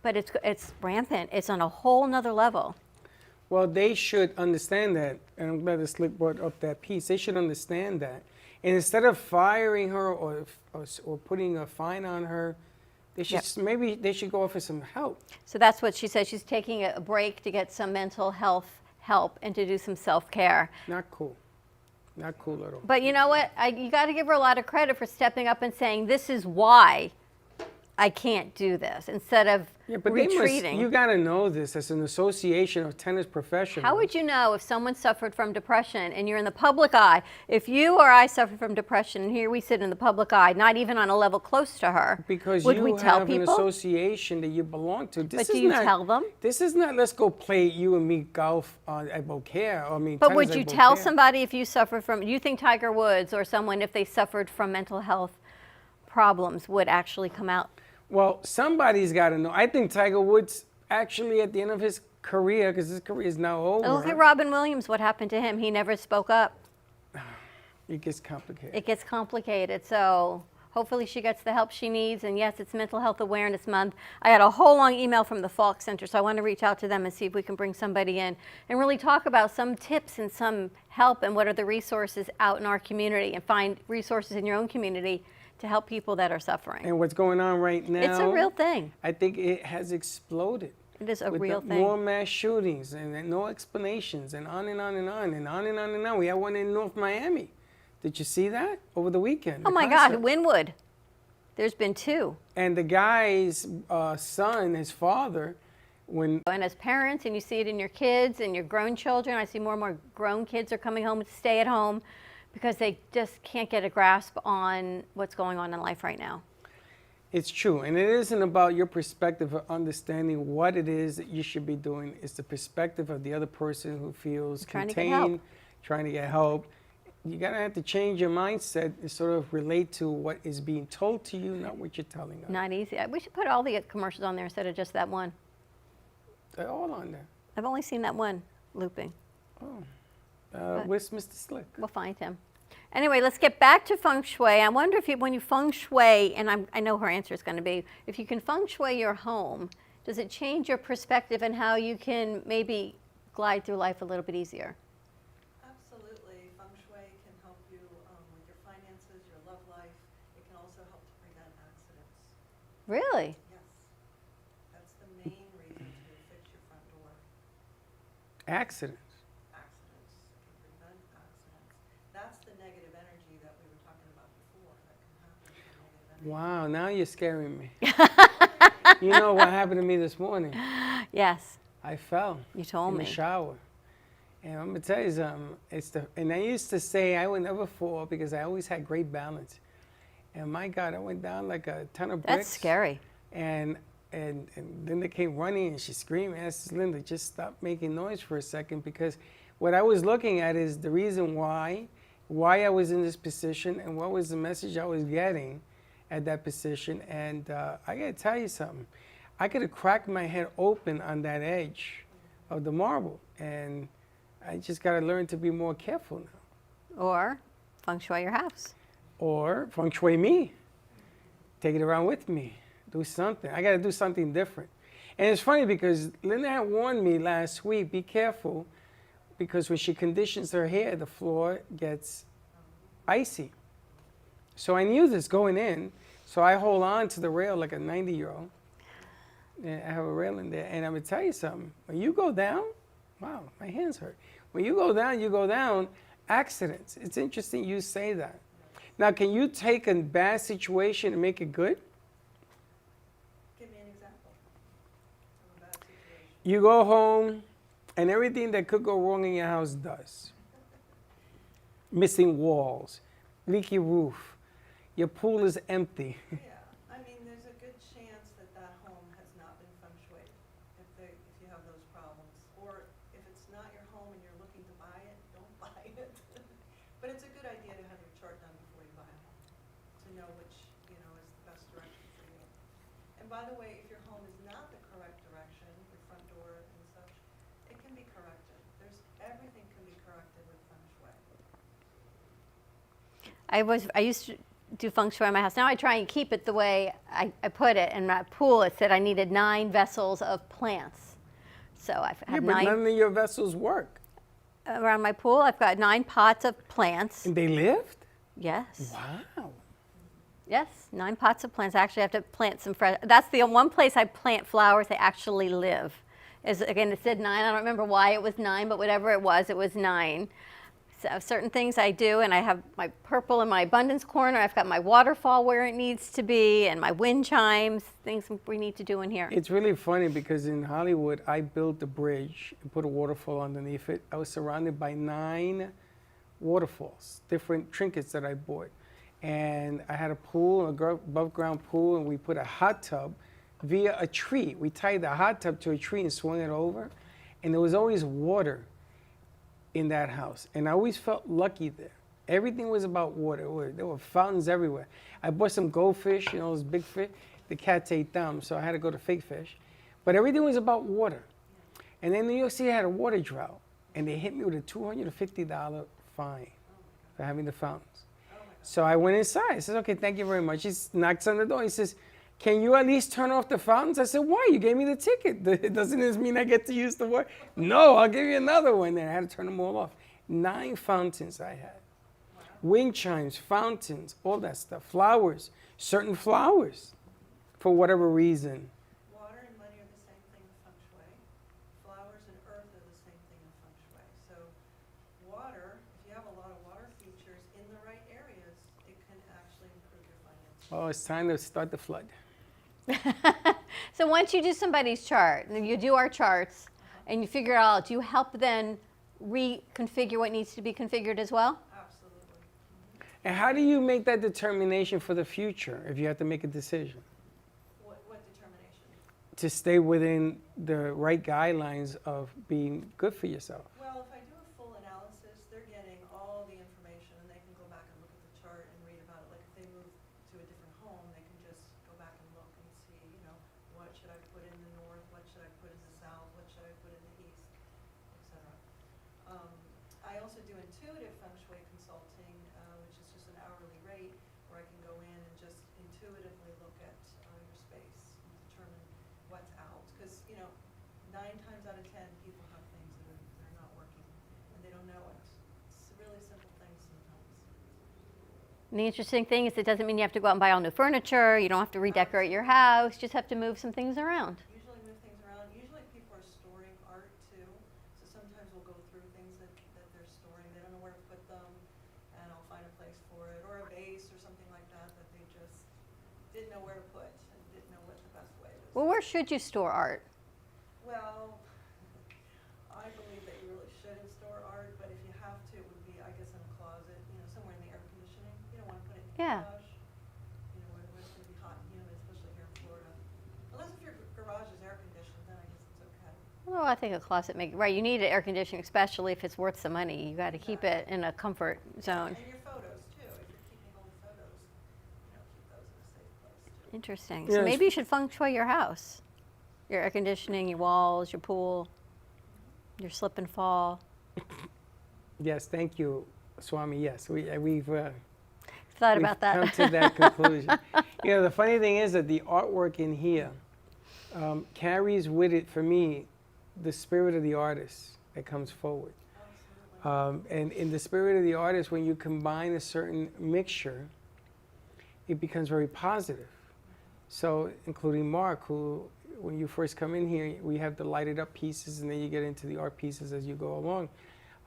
But it's rampant. It's on a whole nother level. Well, they should understand that, and I'm glad that Slick brought up that piece. They should understand that. And instead of firing her or putting a fine on her, they should maybe they should go offer some help. So that's what she said. She's taking a break to get some mental health help and to do some self-care. Not cool. Not cool at all. But you know what? You got to give her a lot of credit for stepping up and saying, this is why I can't do this, instead of retreating. You got to know this as an association of tennis professionals. How would you know if someone suffered from depression and you're in the public eye? If you or I suffer from depression, and here we sit in the public eye, not even on a level close to her, because would you we tell have people? an association that you belong to. But do you tell them? This is not, let's go play you and me golf at Beaucaire. But tennis would at you tell Beaucaire. somebody if you suffer from, you think Tiger Woods or someone, if they suffered from mental health problems, would actually come out? Well, somebody's got to know. I think Tiger Woods actually at the end of his career, because his career is now over. Look at Robin Williams, what happened to him? He never spoke up. It gets complicated. It gets complicated. So hopefully she gets the help she needs. And yes, it's Mental Health Awareness Month. I had a whole long email from the Falk Center, so I want to reach out to them and see if we can bring somebody in and really talk about some tips and some help and what are the resources out in our community, and find resources in your own community to help people that are suffering. And what's going on right now? It's a real thing. I think it has exploded. It is a with real the thing. More mass shootings and no explanations and on and on and on and on and on and on. We had one in North Miami. Did you see that over the weekend? Oh my God, Wynwood. There's been 2. And the guy's son, his father, And as parents, and you see it in your kids and your grown children, I see more and more grown kids are coming home to stay at home because they just can't get a grasp on what's going on in life right now. It's true, and it isn't about your perspective of understanding what it is that you should be doing. It's the perspective of the other person who feels Trying to get contained, help. trying to get help. You gotta have to change your mindset and sort of relate to what is being told to you, not what you're telling us. Not easy. We should put all the commercials on there instead of just that one. They're all on there. I've only seen that one looping. Where's Mr. Slick? We'll find him. Anyway, let's get back to feng shui. I wonder if when you feng shui, and I know her answer is going to be, if you can feng shui your home, does it change your perspective and how you can maybe glide through life a little bit easier? Absolutely. Feng Shui can help you with your finances, your love life. It can also help to prevent accidents. Really? Yes. That's the main reason to fix your front door. Accidents. Accidents. It can prevent accidents. That's the negative energy that we were talking about before that can happen with negative energy. Wow, now you're scaring me. You know what happened to me this morning? Yes. I fell. You told in me. the shower. And I'm gonna tell you something. And I used to say I would never fall because I always had great balance. And my God, I went down like a ton of bricks. That's scary. And Linda came running and she screamed. I asked Linda, just stop making noise for a second, because what I was looking at is the reason why I was in this position and what was the message I was getting at that position. And I gotta tell you something. I could have cracked my head open on that edge of the marble. And I just gotta learn to be more careful now. Or feng shui your house. Or feng shui me. Take it around with me. Do something. I gotta do something different. And it's funny because Linda had warned me last week, be careful, because when she conditions her hair, the floor gets icy. So I knew this going in, so I hold on to the rail like a 90-year-old. And I have a rail in there, and I'm gonna tell you something. When you go down, wow, my hands hurt. When you go down, accidents. It's interesting you say that. Now, can you take a bad situation and make it good? Give me an example of a bad situation. You go home, and everything that could go wrong in your house does. Missing walls, leaky roof, your pool is empty. Yeah, I mean, there's a good chance that that home has not been feng shuied if you have those problems. Or if it's not your home and you're looking to buy it, don't buy it. But it's a good idea to have your chart done before you buy a home, to know which, is the best direction for you. And by the way, if your home is not the correct direction, your front door and such, it can be corrected. Everything can be corrected with feng shui. I used to do feng shui in my house. Now I try and keep it the way I put it. In my pool, it said I needed 9 vessels of plants. So I Yeah, have but 9. none of your vessels work. Around my pool, I've got 9 pots of plants. And they lived? Yes. Wow. Yes, 9 pots of plants. I actually have to plant some fresh. That's the one place I plant flowers they actually live. Again, it said 9. I don't remember why it was 9, but whatever it was 9. So certain things I do, and I have my purple in my abundance corner. I've got my waterfall where it needs to be, and my wind chimes, things we need to do in here. It's really funny because in Hollywood, I built a bridge and put a waterfall underneath it. I was surrounded by 9 waterfalls, different trinkets that I bought. And I had a pool, above ground pool, and we put a hot tub via a tree. We tied the hot tub to a tree and swung it over. And there was always water in that house. And I always felt lucky there. Everything was about water. There were fountains everywhere. I bought some goldfish, those big fish. The cats ate them, so I had to go to fake fish. But everything was about water. And then New York City had a water drought, and they hit me with a $250 fine for having the fountains. So I went inside. I said, okay, thank you very much. He knocks on the door. He says, can you at least turn off the fountains? I said, why? You gave me the ticket. Doesn't this mean I get to use the water? No, I'll give you another one. Then I had to turn them all off. 9 fountains I had. Wind chimes, fountains, all that stuff. Flowers, certain flowers, for whatever reason. Water and money are the same thing in feng shui. Flowers and earth are the same thing in feng shui. So water, if you have a lot of water features in the right areas, it can actually improve your finances. Oh, it's time to start the flood. So once you do somebody's chart, and you do our charts, and you figure it out, do you help then reconfigure what needs to be configured as well? Absolutely. And how do you make that determination for the future if you have to make a decision? What determination? To stay within the right guidelines of being good for yourself. Well, if I do a full analysis, they're getting all the information and they can go back and look at the chart and read about it. Like if they move to a different home, they can just go back and look and see, what should I put in the north, what should I put in the south, what do intuitive feng shui consulting, which is just an hourly rate, where I can go in and just intuitively look at your space and determine what's out. Because, 9 times out of 10, people have things that are not working, and they don't know it. It's really simple things sometimes. And the interesting thing is it doesn't mean you have to go out and buy all new furniture. You don't have to redecorate your house. You just have to move some things around. Usually move things around. Usually people are storing art too. So sometimes we'll go through things that they're storing. They don't know where to put them, and I'll find a place for it, or a vase or something like that that they just didn't know where to put and didn't know what the best way was. Well, where should you store art? Well, I believe that you really shouldn't store art, but if you have to, it would be, I guess, in a closet, somewhere in the air conditioning. You don't want to put it in the Yeah. garage, where it's going to be hot and humid, especially here in Florida. Unless if your garage is air conditioned, then I guess it's okay. Well, I think a closet right. You need an air conditioning, especially if it's worth some money. You got to keep it in a comfort zone. And your photos too. If you're keeping old photos, keep those in a safe place too. Interesting. Yeah, So maybe you should feng shui your house. Your air conditioning, your walls, your pool, your slip and fall. Yes, thank you, Swami. Yes, we've Thought we've about that. come to that conclusion. The funny thing is that the artwork in here carries with it, for me, the spirit of the artist that comes forward. And in the spirit of the artist, when you combine a certain mixture, it becomes very positive. So, including Mark, who, when you first come in here, we have the lighted up pieces, and then you get into the art pieces as you go along.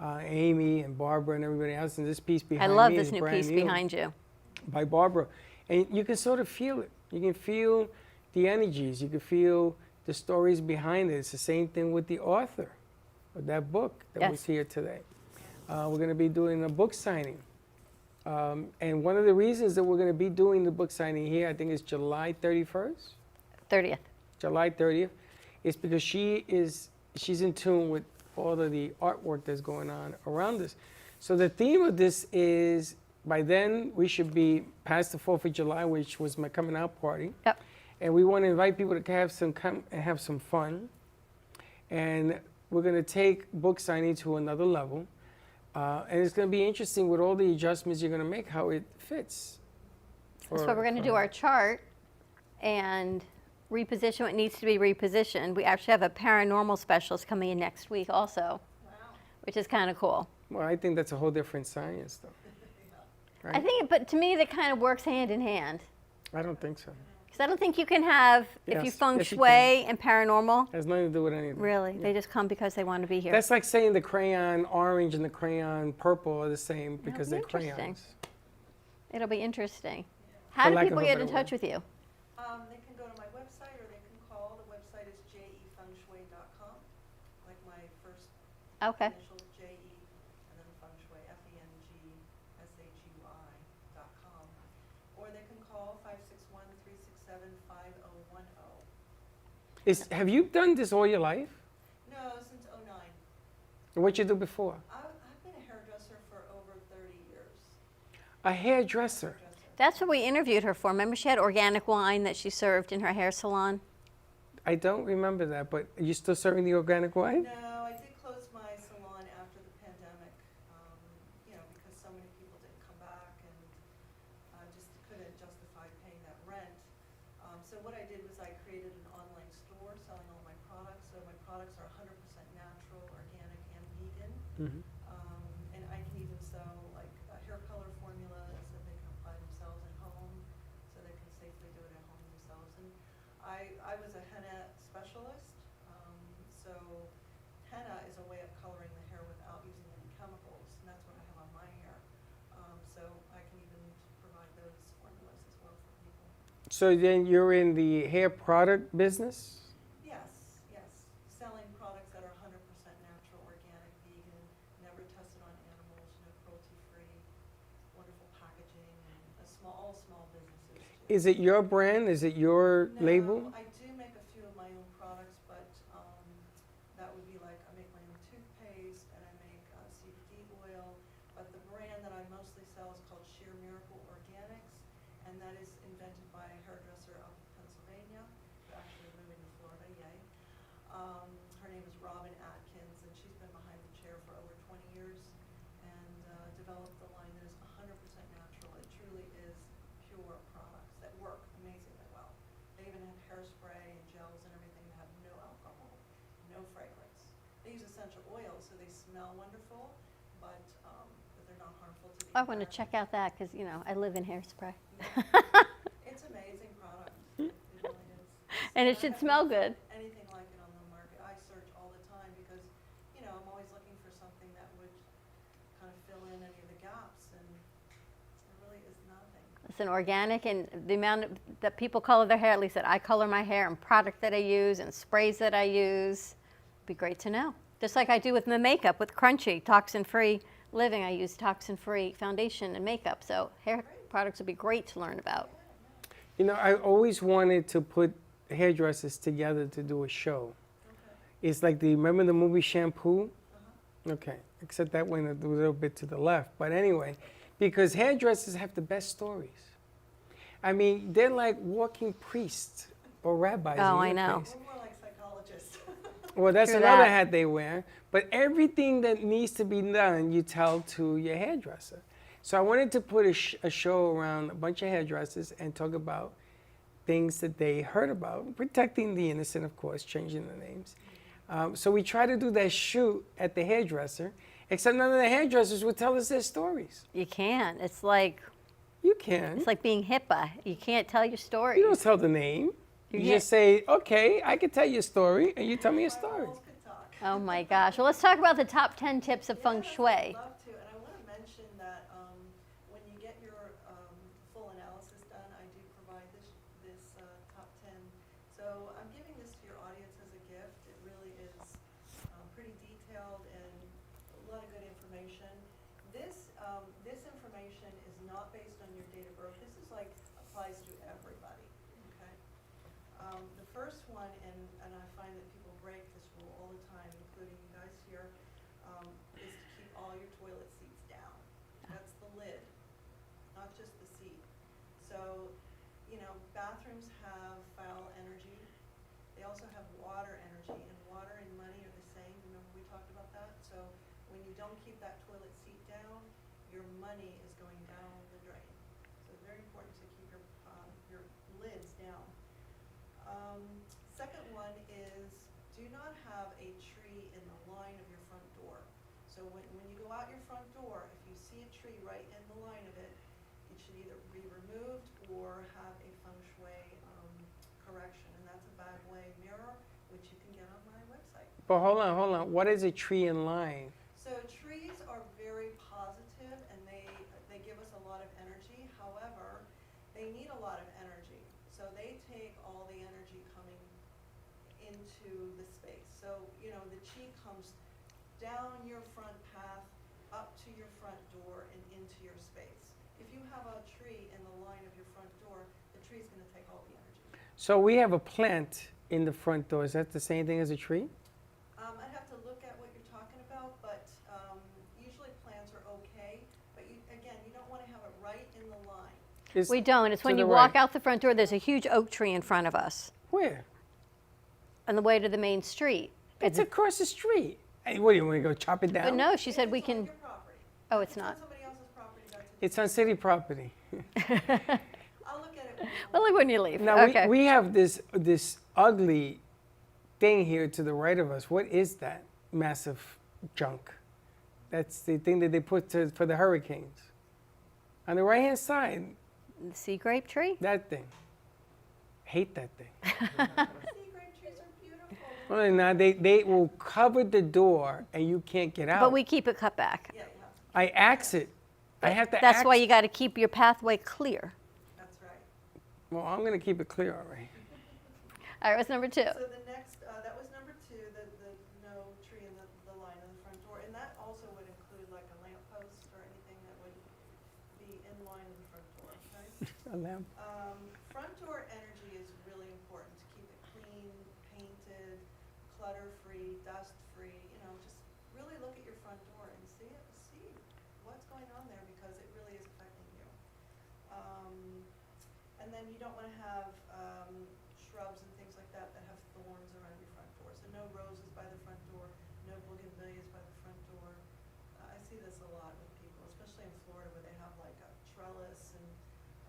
Amy and Barbara and everybody else, and this piece behind I me love is this new brand piece behind you. by Barbara. And you can sort of feel it. You can feel the energies. You can feel the stories behind it. It's the same thing with the author of that book that was here today. We're going to be doing a book signing. And one of the reasons that we're going to be doing the book signing here, I think it's July 31st? 30th. July 30th, is because she's in tune with all of the artwork that's going on around us. So the theme of this is, by then, we should be past the 4th of July, which was my coming out party. Yep. And we want to invite people to come and have some fun. And we're going to take book signing to another level. And it's going to be interesting with all the adjustments you're going to make, how it fits. That's why we're going to do our chart and reposition what needs to be repositioned. We actually have a paranormal specialist coming in next week also, which is kind of cool. Well, I think that's a whole different science, though. Right? I think, but to me, that kind of works hand in hand. I don't think so. Because I don't think you can have, if you Yes, feng yes, you shui can. and paranormal, It has nothing to do with anything. really, they just come because they want to be here. That's like saying the crayon orange and the crayon purple are the same because be they're interesting. crayons. It'll be interesting. For How do lack of people a get in better touch with you? They can go to my website, or they can call. The website is jefengshui.com, like my first Okay. initial JE, and then feng shui, FENGSHUI.com. Or they can call 561-367-5010. Have you done this all your life? No, since '09. What'd you do before? I've been a hairdresser for over 30 years. A hairdresser. That's what we interviewed her for. Remember she had organic wine that she served in her hair salon? I don't remember that, but are you still serving the organic wine? No, I did close my salon after the pandemic, because so many people didn't come back and just couldn't justify paying that rent. So what I did was I created an online store selling all my products. So my products are 100% natural, organic, and vegan. Mhm. And I can even sell like hair color formulas that they can apply themselves at home, so they can safely do it at home themselves. And I was a henna specialist, so henna is a way of coloring the hair without using any chemicals, and that's what I have on my hair. So I can even provide those formulas as well for people. So then you're in the hair product business? Yes, selling products that are 100% natural, organic, vegan, never tested on animals, cruelty-free, wonderful packaging, and all small businesses too. Is it your brand? Is it your label? No, I do make a few of my own products, but that would be like I make my own toothpaste and I make CBD oil. But the brand that I mostly sell is called Sheer Miracle Organics, and that is invented by a hairdresser up in Pennsylvania, who's actually moving to Florida, yay. Her name is Robin Atkins, and she's been behind the chair for over 20 years. And developed a line that is 100% natural. It truly is pure products that work amazingly well. They even have hairspray and gels and everything that have no alcohol, no fragrance. They use essential oils, so they smell wonderful, but they're not harmful to the I want to environment. check out that because, you know, I live in hairspray. It's amazing product. It really is. And it I should haven't smell found good. Anything like it on the market. I search all the time because, you know, I'm always looking for something that would kind of fill in any of the gaps, and there really is nothing. It's an organic, and the amount that people color their hair, at least that I color my hair, and product that I use, and sprays that I use, be great to know. Just like I do with my makeup, with Crunchy, toxin-free living. I use toxin-free foundation and makeup, so hair products would be great to learn about. You know, I always wanted to put hairdressers together to do a show. It's like remember the movie Shampoo? Okay, except that went a little bit to the left. But anyway, because hairdressers have the best stories. I mean, they're like walking priests or rabbis. Oh, in I your know. place. We're more like psychologists. Well, that's True another that. hat they wear. But everything that needs to be done, you tell to your hairdresser. So I wanted to put a show around a bunch of hairdressers and talk about things that they heard about, protecting the innocent, of course, changing the names. So we try to do that shoot at the hairdresser, except none of the hairdressers would tell us their stories. You can. It's like You can. it's like being HIPAA. You can't tell your story. You don't tell the name. You Yeah. just say, okay, I can tell you a story, and you tell me a story. Oh my gosh. Well, let's talk about the top 10 tips of feng shui. I'd love to, and I want to mention that when you get your full analysis done, I do provide this top 10. So I'm giving this to your audience as a gift. It really is pretty detailed and a lot of good information. This information is not based on your date of birth. This is like applies to everybody. Okay. The first one, and I find that people break this rule all the time, including you guys here, is to keep all your toilet seats down. That's the lid, not just the seat. So, you know, bathrooms have foul energy. They also have water energy, and water and money are the same. Remember we talked about that? So when you don't keep that toilet seat down, your money is going down the drain. So it's very important to keep your lids down. Second one is do not have a tree in the line of your front door. So when you go out your front door, if you see a tree right in the line of it, it should either be removed or have a feng shui correction. And that's a bad way mirror, which you can get on my website. But hold on. What is a tree in line? So trees are very positive and they give us a lot of energy. However, they need a lot of energy. So they take all the energy coming into the space. So, you know, the chi comes down your front path, up to your front door and into your space. If you have a tree in the line of your front door, the tree's going to take all the energy. So we have a plant in the front door. Is that the same thing as a tree? I'd have to look at what you're talking about, but usually plants are okay. But again, you don't want to have it right in the line. We don't. It's when to you the walk right. out the front door, there's a huge oak tree in front of us Where? on the way to the main street. It's across the street. Hey, what do you want to go chop it down? But no, she said we It's on can. your property. Oh, it's If not. on somebody else's property, that's It's on city property. I'll look at it. Well, look when you leave. Now Okay. we have this ugly thing here to the right of us. What is that massive junk? That's the thing that they put for the hurricanes. On the right hand side, The sea grape tree? that thing. Hate that thing. Sea grape trees are beautiful. Well, now they will cover the door and you can't get out. But we keep it cut back. Yeah, you have to. I axe it. I have to. That's why axe- you got to keep your pathway clear. That's right. Well, I'm gonna keep it clear, all right. All right, what's number 2? So the next, that was number 2, the no tree in the line of the front door. And that also would include like a lamppost or anything that would be in line of the front door, okay? A lamp. Front door energy is really important to keep it clean, painted, clutter-free, dust-free. You know, just really look at your front door and see what's going on there because it really is affecting you. And then you don't want to have shrubs and things like that that have thorns around your front door. So no roses by the front door, no bougainvilleas by the front door. I see this a lot with people, especially Florida where they have like a trellis and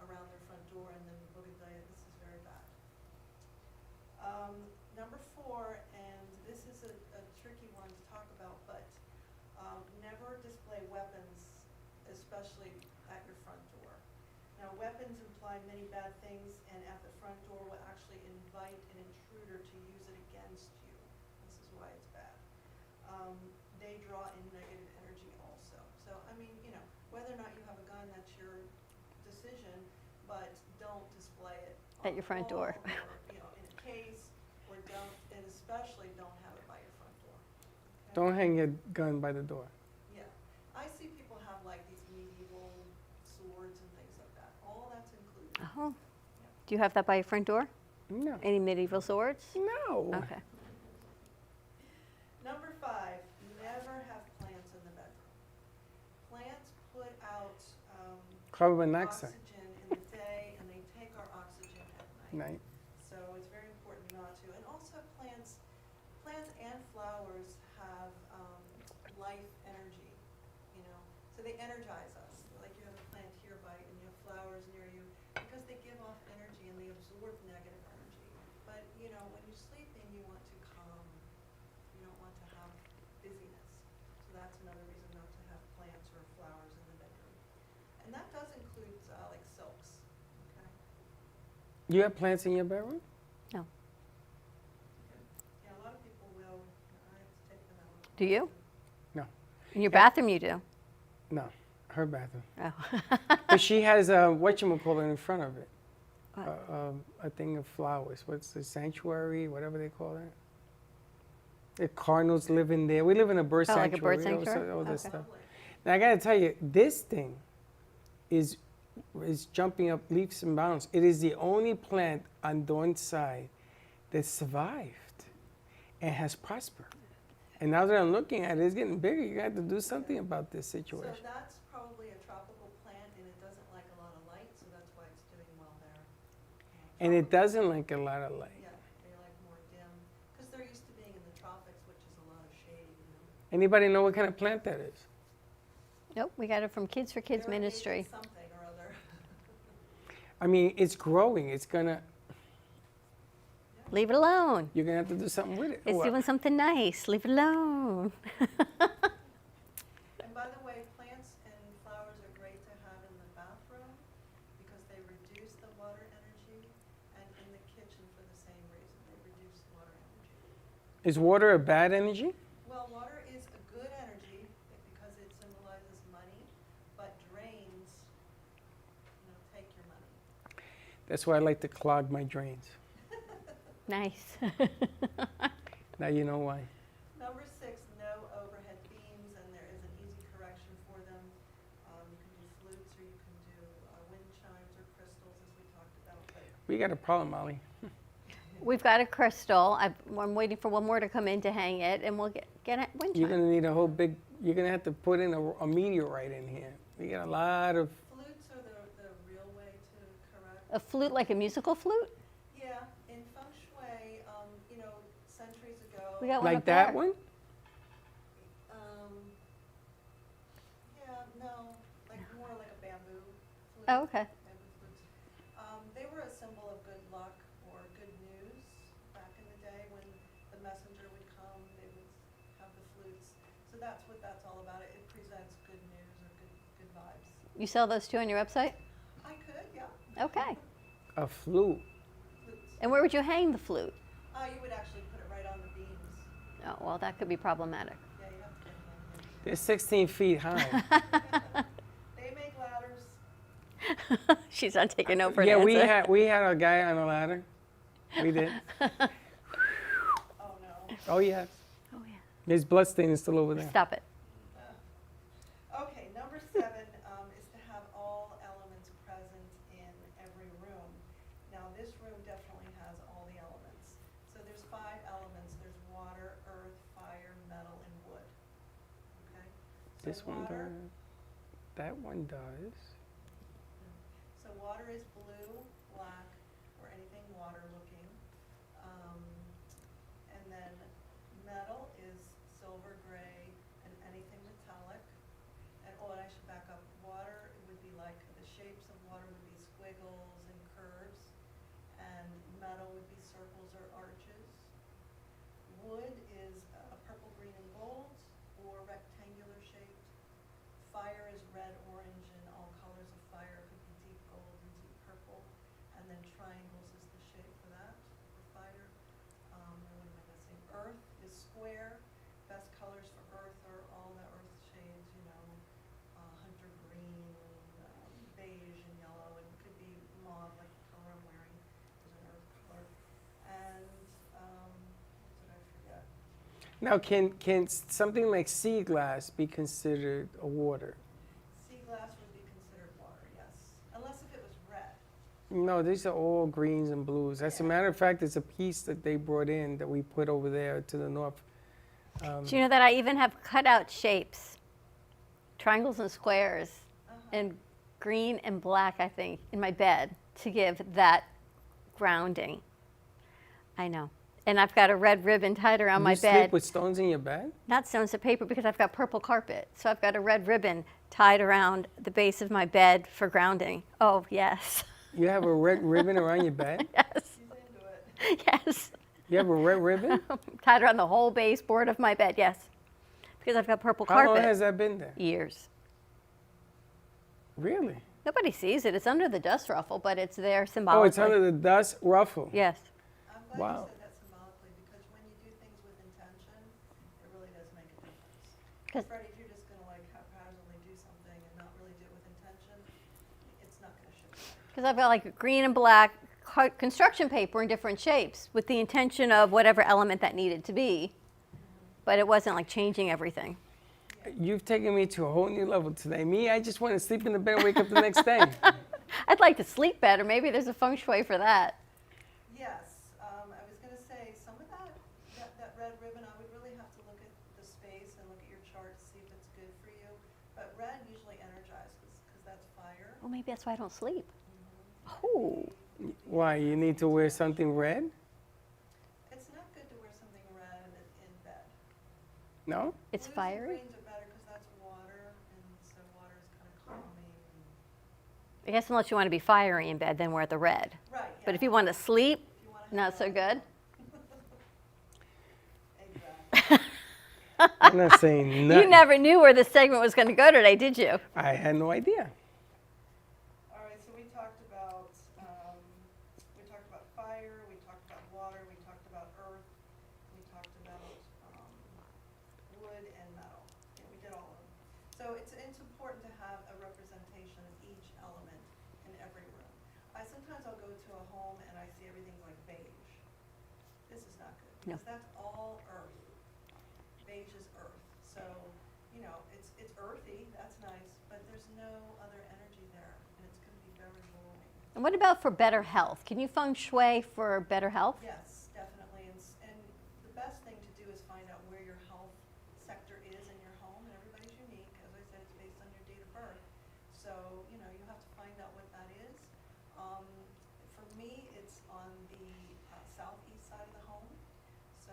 around their front door and then bougainvillea. This is very bad. Number 4, and this is a tricky one to talk about, but never display weapons, especially at your front door. Now, weapons imply many bad things, and at the front door will actually invite an intruder to use it against you. This is why it's bad. They draw in negative energy also. So, I mean, you know, whether or not you have a gun, that's your decision, but don't display it At your front door. Or, you know, in a case, or don't, and especially don't have it by your front door. Okay? Don't hang your gun by the door. Yeah. I see people have like these medieval swords and things like that. All that's included. Oh. Do you have that by your front door? No. Any medieval swords? No. Okay. Number 5, never have plants in the bedroom. Plants put out Carbon monoxide. oxygen in the day, and they take our oxygen at night. Night. So it's very important not to. And also plants and flowers have life energy, you know. So they energize us. Like you have a plant here and you have flowers near you because they give off energy and they absorb negative energy. But, you know, when you're sleeping, you want to calm. You don't want to have busyness. So that's another reason not to have plants or flowers in the bedroom. And that does include like silks, okay? You have plants in your bedroom? No. Yeah, a lot of people will. I have to take them out. Do you? No. In your bathroom you do? No. Her bathroom. Oh. But she has a whatchamacallit in front of it. What? A thing of flowers. What's the sanctuary, whatever they call it? The cardinals live in there. We live in a bird Oh, sanctuary. like a bird you know, sanctuary? all this Okay. stuff. Now I gotta tell you, this thing is jumping up leaps and bounds. It is the only plant on Dawn's side that survived and has prospered. And now that I'm looking at it, it's getting bigger. You have to do something about this So situation. that's probably a tropical plant, and it doesn't like a lot of light, so that's why it's doing well there. And it doesn't like a lot of light. Yeah, they like more dim, because they're used to being in the tropics, which is a lot of shade, you know. Anybody know what kind of plant that is? Nope, we got it from Kids for Kids They're Ministry. Something or other. I mean, it's growing. It's gonna. Leave it alone. You're gonna have to do something with it. It's What? doing something nice. Leave it alone. And by the way, plants and flowers are great to have in the bathroom because they reduce the water energy, and in the kitchen for the same reason, they reduce water energy. Is water a bad energy? Well, water is a good energy because it symbolizes money, but drains, you know, take your money. That's why I like to clog my drains. Nice. Now you know why. Number 6, no overhead beams, and there is an easy correction for them. You can do flutes or you can do wind chimes or crystals, as we talked about. But We got a problem, Molly. We've got a crystal. I'm waiting for one more to come in to hang it, and we'll get a wind You're chime. gonna need a whole big. You're gonna have to put in a meteorite in here. We got a lot of. flutes are the real way to correct. A flute, like a musical flute? Yeah, in feng shui, you know, centuries ago. We got one Like up that there. one? Yeah, no, like more like a bamboo flute. Oh, okay. Bamboo flutes. They were a symbol of good luck or good news back in the day when the messenger would come, they would have the flutes. So that's what that's all about. It presents good news or good vibes. You sell those too on your website? I could, yeah. Okay. A flute. Flutes. And where would you hang the flute? You would actually put it right on the beams. Oh, well, that could be problematic. Yeah, you have to get them in. They're 16 feet high. They make ladders. She's not taking no for an Yeah, answer. we had a guy on a ladder. We did. Oh, no. Oh yeah. Oh, yeah. There's blood stain still over there. Stop it. Okay, number 7 is to have all elements present in every room. Now, this room definitely has all the elements. So there's 5 elements. There's water, earth, fire, metal, and wood. Okay? So This one water, does. That one does. So water is blue, black, or anything water looking. And then metal is silver, gray, and anything metallic. And I should back up. Water shapes of water would be squiggles and curves, and metal would be circles or arches. Wood is purple, green, and gold, or rectangular shaped. Fire is red, orange, and all colors of fire could be deep gold and deep purple. And then triangles is the shape for that, for fire. And what am I missing? Earth is square. Best colors for earth are all the earth shades, hunter green, beige, and yellow, and it could be mauve, like the color I'm wearing is an earth color. And what did I forget? Now, can something like sea glass be considered a water? Sea glass would be considered water, yes, unless if it was red. No, these are all greens and blues. As a matter of fact, it's a piece that they brought in that we put over there to the north. Do you know that I even have cutout shapes, triangles and squares, in green and black, I think, in my bed to give that grounding. I know. And I've got a red ribbon tied around my You bed. sleep with stones in your bed? Not stones of paper, because I've got purple carpet. So I've got a red ribbon tied around the base of my bed for grounding. Oh, yes. You have a red ribbon around your bed? Yes. She's into it. Yes. You have a red ribbon? Tied around the whole baseboard of my bed, yes. Because I've got purple How carpet. long has that been there? Years. Really? Nobody sees it. It's under the dust ruffle, but it's there Oh, symbolically. it's under the dust ruffle. Yes. I'm glad Wow. you said that symbolically, because when you do things with intention, it really does make a difference. 'Cause- Freddie, if you're just gonna like haphazardly do something and not really do it with intention, it's not gonna ship right. Because I've got like green and black construction paper in different shapes with the intention of whatever element that needed to be. But it wasn't like changing everything. You've taken me to a whole new level today. Me, I just want to sleep in the bed and wake up the next day. I'd like to sleep better. Maybe there's a feng shui for that. Yes, I was gonna say, some of that red ribbon, I would really have to look at the space and look at your chart to see if it's good for you. But red usually energizes, because that's fire. Oh, maybe that's why I don't sleep. Oh. Why? You need to wear something red? It's not good to wear something red in bed. No? It's Blues and fiery? greens are better because that's water, and so water is kind of calming. I guess unless you want to be fiery in bed, then wear the red. Right, But yeah. if you want to sleep, If you wanna have not so that- good. Exactly. I'm not saying nothing. You never knew where this segment was going to go today, did you? I had no idea. All right, so we talked about fire, we talked about water, we talked about earth, we talked about wood and metal. Yeah, we did all of them. So it's important to have a representation of each element in every room. Sometimes I'll go to a home and I see everything's like beige. This is not good, No. because that's all earth. Beige is earth. So, it's earthy, that's nice, but there's no other energy there, and it's going to be very boring. And what about for better health? Can you feng shui for better health? Yes, definitely, and the best thing to do is find out where your health sector is in your home, and everybody's unique. As I said, it's based on your date of birth. So, you have to find out what that is. For me, it's on the southeast side of the home. So,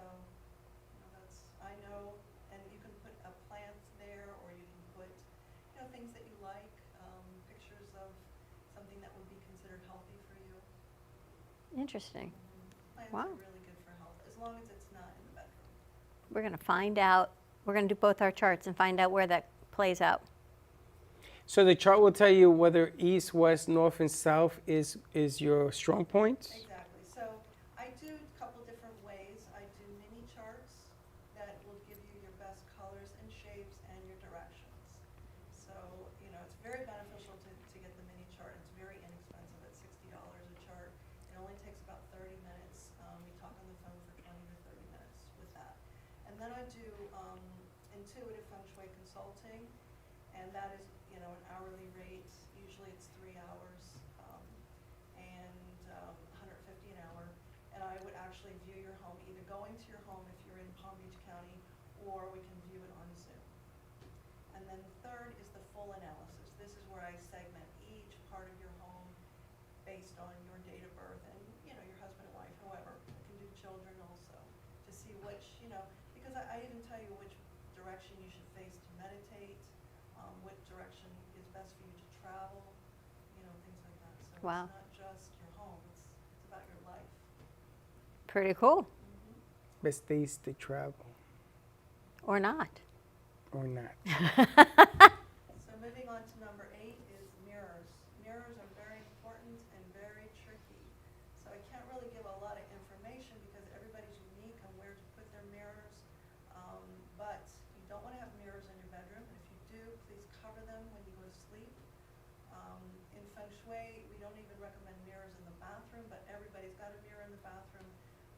I know, and you can put a plant there, or you can put, things that you like, pictures of something that would be considered healthy for you. Interesting. Plants Wow. are really good for health, as long as it's not in the bedroom. We're going to find out. We're going to do both our charts and find out where that plays out. So the chart will tell you whether east, west, north, and south is your strong points? Exactly. So I do a couple different ways. I do mini charts that will give you your best colors and shapes and your directions. So, it's very beneficial to get the mini chart. It's very inexpensive at $60 a chart. It only takes about 30 minutes. We talk on the phone for 20 to 30 minutes with that. And then I do intuitive feng shui consulting, and that is, an hourly rate. Usually it's 3 hours, and $150 an hour. And I would actually view your home, either going to your home if you're in Palm Beach County, or we can view it on Zoom. And then third is the full analysis. This is where I segment each part of your home based on your date of birth and, your husband and wife, whoever. I can do children also, to see which, because I even tell you which direction you should face to meditate, what direction is best for you to travel, So Wow. it's not just your home, it's about your life. Pretty cool. Best days to travel Or not. or not. So moving on to number 8 is mirrors. Mirrors are very important and very tricky. So I can't really give a lot of information because everybody's unique on where to put their mirrors. But you don't want to have mirrors in your bedroom. And if you do, please cover them when you go to sleep. In Feng Shui, we don't even recommend mirrors in the bathroom, but everybody's got a mirror in the bathroom.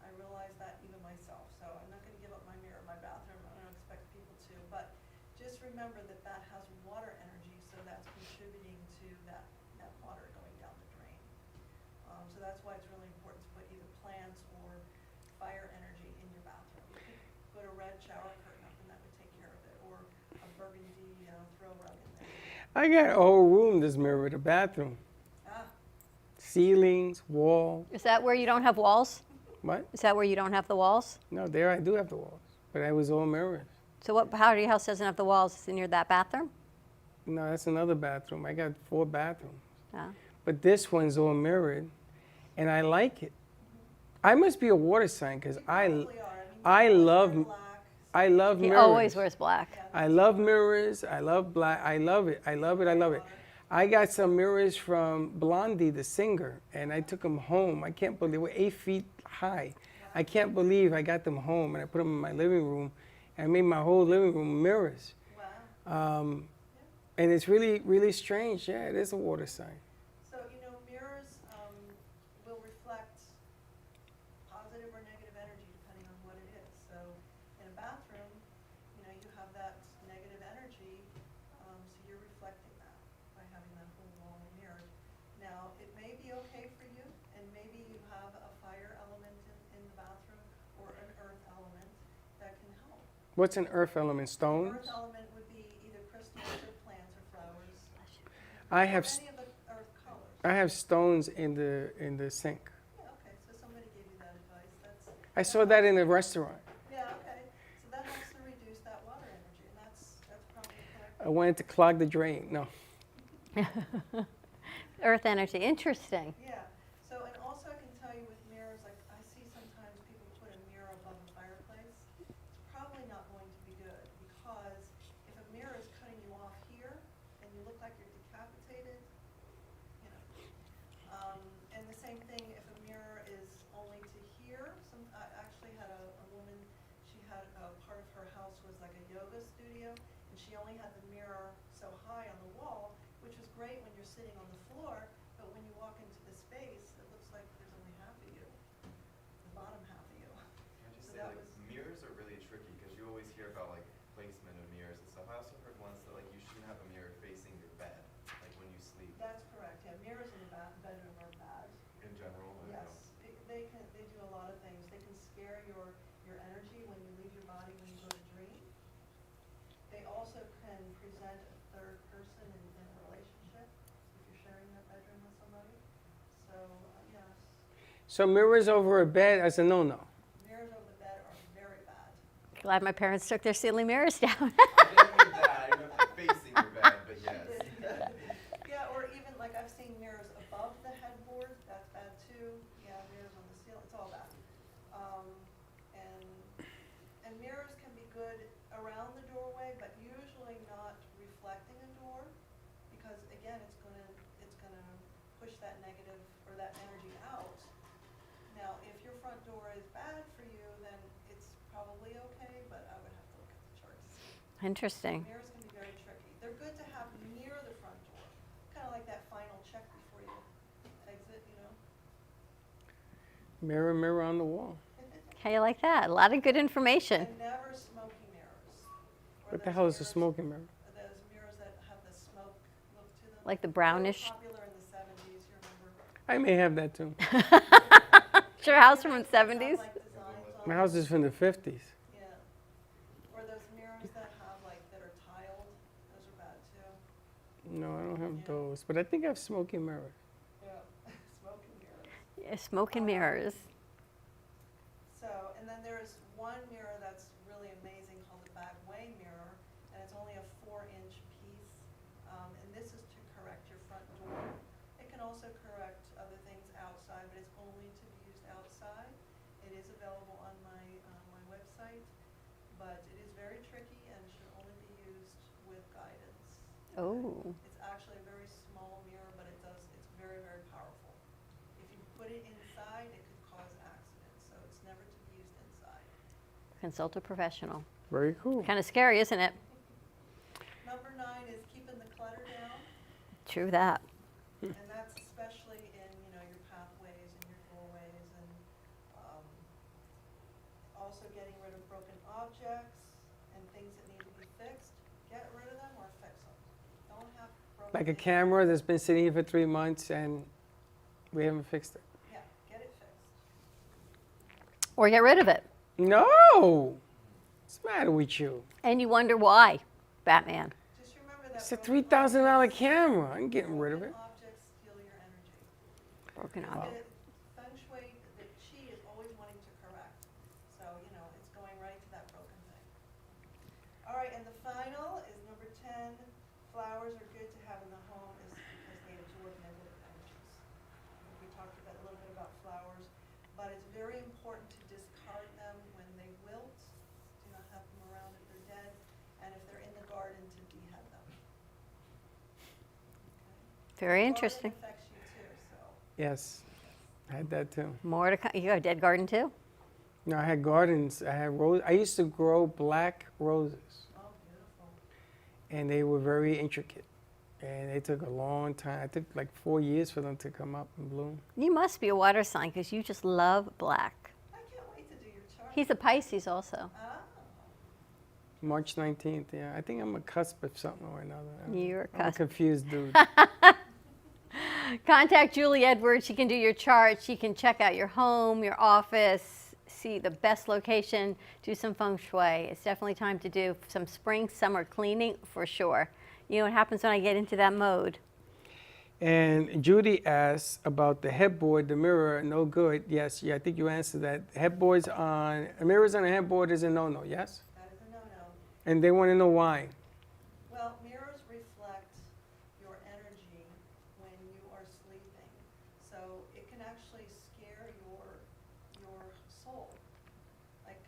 I realize that even myself. So I'm not going to give up my mirror in my bathroom. I don't expect people to. But just remember that that has water energy, so that's contributing to that water going down the drain. So that's why it's really important to put either plants or fire energy in your bathroom. You could put a red shower curtain up and that would take care of it, or a burgundy throw rug in there. I got a whole room, this mirror, the bathroom. Ah, Ceilings, wall. Is that where you don't have walls? What? Is that where you don't have the walls? No, there I do have the walls, but I was all mirrors. So what? How do your house doesn't have the walls? Is it near that bathroom? No, that's another bathroom. I got 4 bathrooms. Yeah. But this one's all mirrored, and I like it. I must be a water sign because I love He mirrors. always wears black. I love mirrors. I love black. I love it. I love it. I love it. I got some mirrors from Blondie, the singer, and I took them home. I can't believe they were 8 feet high. I can't believe I got them home and I put them in my living room. And I made my whole living room mirrors. wow. And it's really, really strange. Yeah, it is a water sign. So, mirrors will reflect positive or negative energy depending on what it is. So, in a bathroom, you have that negative energy, so you're reflecting that by having that whole wall mirrored. Now, it may be okay for you, and maybe you have a fire element in the bathroom or an earth element that can help. What's an earth element? Stones? Earth element would be either crystals or plants or flowers. I have Any of the earth colors. I have stones in the sink. Yeah, okay, so somebody gave you that advice. I saw that in a restaurant. Yeah, okay. So that helps to reduce that water energy, and that's probably correct. I wanted to clog the drain. No. Earth energy. Interesting. Yeah. So, and also I can tell you with mirrors, like I see sometimes people put a mirror above a fireplace. It's probably not going to be good because if a mirror is cutting you off here and you look like you're decapitated, and the same thing if a mirror is only to here. I actually had a woman, she had a part of her house was like a yoga studio, and she only had the mirror so high on the wall, which was great when you're sitting on the floor, but when you walk into the space, it looks like there's only half of you, the bottom half of you. Can I just So say, that like, was- mirrors are really tricky because you always hear about like placement of mirrors and stuff. I also heard once that like you shouldn't have a mirror facing your bed, like when you sleep. That's correct, yeah, mirrors in the bedroom are bad. In general, I don't know. Yes, they do a lot of things. They can scare your energy when you leave your body when you go to dream. They also can present a third person in a relationship if you're sharing that bedroom with somebody. So, yes, So mirrors over a bed as a no-no. mirrors over the bed are very bad. Glad my parents took their ceiling mirrors down. I didn't mean that. I meant like facing your bed, but yes. Yeah, or even like I've seen mirrors above the headboard, that's bad too. Yeah, mirrors on the ceiling, it's all bad. And mirrors can be good around the doorway, but usually not reflecting a door, because again, it's gonna push that negative or that energy out. Now, if your front door is bad for you, then it's probably okay, but I would have to look at the charts. Interesting. Mirrors can be very tricky. They're good to have near the front door, kind of like that final check before you exit, Mirror, mirror on the wall. How you like that? A lot of good information. And never smoky mirrors. Or What the those hell is a mirrors- smoking mirror? Those mirrors that have the smoke look to them. Like the They were brownish. popular in the 70s, you remember? I may have that too. Is your house from the 70s? Like designs on My them. house is from the 50s. Yeah. Or those mirrors that have that are tiled, those are bad too. No, I don't have those. But I think I have smoking mirrors. Yeah, smoking mirrors. Yeah, smoke and mirrors. So, and then there's one mirror that's really amazing called the Bagway mirror, and it's only a 4-inch piece. And this is to correct your front door. It can also also correct other things outside, but it's only to be used outside. It is available on my website, but it is very tricky and should only be used with guidance. Oh. It's actually a very small mirror, but it's very, very powerful. If you put it inside, it could cause accidents, so it's never to be used inside. Consult a professional. Very cool. Kind of scary, isn't it? Number 9 is keeping the clutter down, True that. and that's especially in, your pathways and your doorways, and also getting rid of broken objects and things that need to be fixed. Get rid of them or fix them. Don't have broken Like a things. camera that's been sitting here for 3 months and we haven't fixed it. Yeah, get it fixed. Or get rid of it. No! What's the matter with you? And you wonder why, Batman. Just remember that It's a $3,000 camera. I'm getting rid of it. objects steal your energy. Broken The object. feng shui, the chi is always wanting to correct. So, it's going right to that broken thing. All right, and the final is number 10. Flowers are good to have in the home is because they absorb negative energies. We talked a little bit about flowers, but it's very important to discard them when they wilt. Do not have them around if they're dead, and if they're in the garden, to dehead them. Very Garden interesting. affects you too, so. Yes, I had that too. More to come. You got a dead garden too? No, I had gardens. I had rose. I used to grow black roses, Oh, beautiful. and they were very intricate. And they took a long time. I took like 4 years for them to come up and bloom. You must be a water sign because you just love black. I can't wait to do your chart. He's a Pisces also. Ah, March 19th, yeah. I think I'm a cusp of something or another. You're a I'm a cusp. confused dude. Contact Julie Edwards. She can do your chart. She can check out your home, your office, see the best location, do some feng shui. It's definitely time to do some spring, summer cleaning for sure. You know what happens when I get into that mode? And Judy asked about the headboard, the mirror, no good. Yes, yeah, I think you answered that. Headboards on, mirrors on a headboard is a no-no, yes? that is a no-no. And they want to know why. Well, mirrors reflect your energy when you are sleeping. So it can actually scare your soul. Like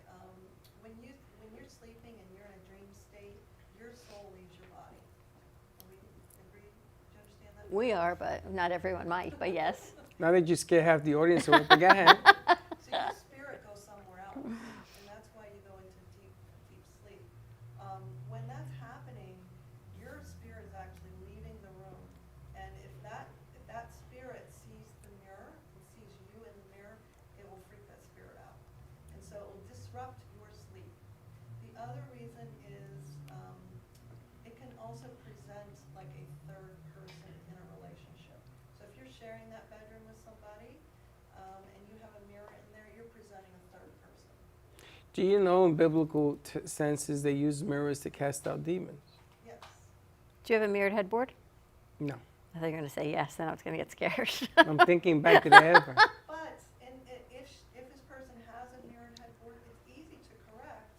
when you're sleeping and you're in a dream state, your soul leaves your body. Are we agree? Do you understand that? We are, but not everyone might, but yes. Now that you scare half the audience away, but go ahead. So your spirit goes somewhere else, and that's why you go into deep sleep. When that's happening, your spirit is actually leaving the room, and if that spirit sees the mirror and sees you in the mirror, it will freak that spirit out, and so it will disrupt your sleep. The other reason is it can also present like a third person in a relationship. So if you're sharing that bedroom with somebody, and you have a mirror in there, you're presenting a third person. Do you know in biblical senses they use mirrors to cast out demons? Yes. Do you have a mirrored headboard? No. I thought you were going to say yes, then I was going to get scared. I'm thinking back to the heaven. But if this person has a mirrored headboard, it's easy to correct.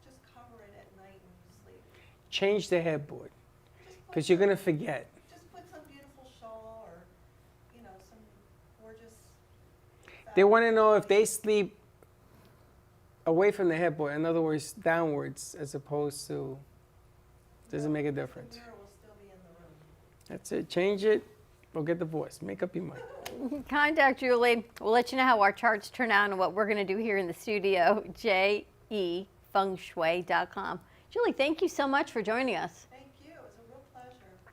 Just cover it at night when you sleep. Change the headboard, Just put because you're some- going to forget. Just put some beautiful shawl or, some gorgeous. They want to know if they sleep away from the headboard, in other words, downwards, as opposed to, does it make a difference? The mirror will still be in the room. That's it. Change it or get divorced. Make up your mind. Contact Julie. We'll let you know how our charts turn out and what we're going to do here in the studio. JEFengShui.com. Julie, thank you so much for joining us. Thank you. It was a real pleasure.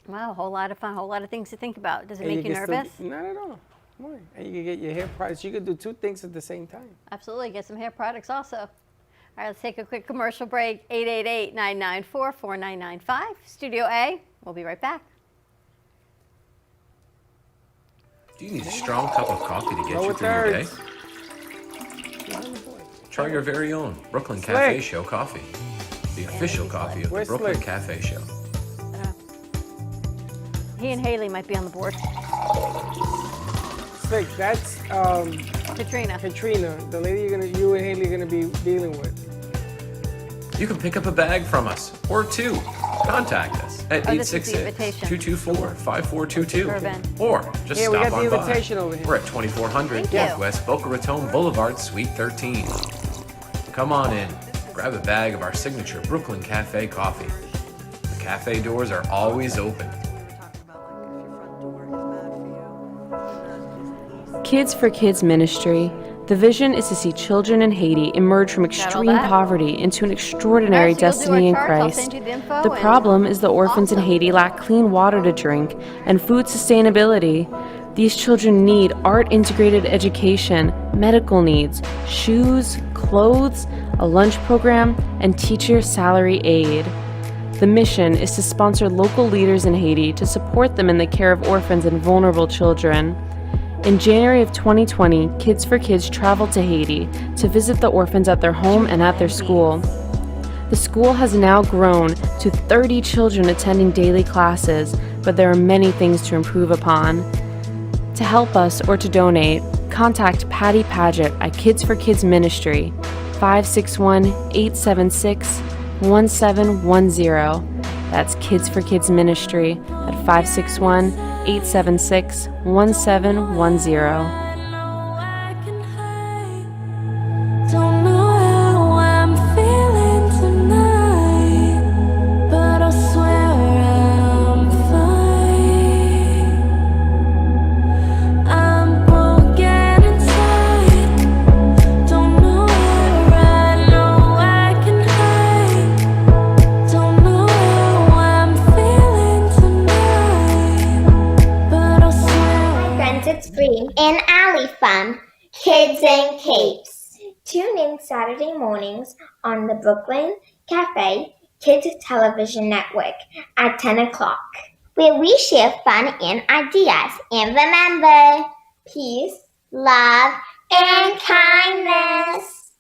Wow, a whole lot of fun, a whole lot of things to think about. Does it And make you can still nervous? Not at all. Why? And you can get your hair products. You can do 2 things at the same time. Absolutely. Get some hair products also. All right, let's take a quick commercial break. 888-994-4995. Studio A. We'll be right back. Do you need a strong cup of coffee to get Lower you through your day? thirds. Try your very own Brooklyn Slick. Cafe Show coffee, the official coffee of the Where's Brooklyn Slick? Cafe Show. He and Haley might be on the board. Slick, that's Katrina. Katrina, the lady you and Haley are gonna be dealing with. You can pick up a bag from us, or two. Contact us at Oh, this is the invitation. 866-224-5422. Irvin. Or just Here, we stop got on the by. invitation over here. We're at 2400 Thank you. Northwest Boca Raton Boulevard, Suite 13. Come on in. Grab a bag of our signature Brooklyn Cafe coffee. The cafe doors are always open. Talking about like if your front door is bad for you, that is easy. Kids for Kids Ministry. The vision is to see children in Haiti emerge from extreme that? poverty into an extraordinary All right, so you'll destiny do in our charts. I'll Christ. send you the info The and- problem is the orphans in Awesome. Haiti lack clean water to drink and food sustainability. These children need art-integrated education, medical needs, shoes, clothes, a lunch program, and teacher salary aid. The mission is to sponsor local leaders in Haiti to support them in the care of orphans and vulnerable children. In January of 2020, Kids for Kids traveled to Haiti to visit the orphans at their home and at their school. The school has now grown to 30 children attending daily classes, but there are many things to improve upon. To help us or to donate, contact Patty Paget at Kids for Kids Ministry, 561-876-1710. That's Kids for Kids Ministry at 561-876-1710. Don't know how I'm feeling tonight, but I swear I'm fine. I'm broken inside. Don't know where I know I can hide. Don't know how I'm feeling tonight, but I swear. Hi friends, it's Bree and Allie from Kids and Capes. Tune in Saturday mornings on the Brooklyn Cafe Kids Television Network at 10 o'clock, where we share fun and ideas. And remember, peace, love, and kindness.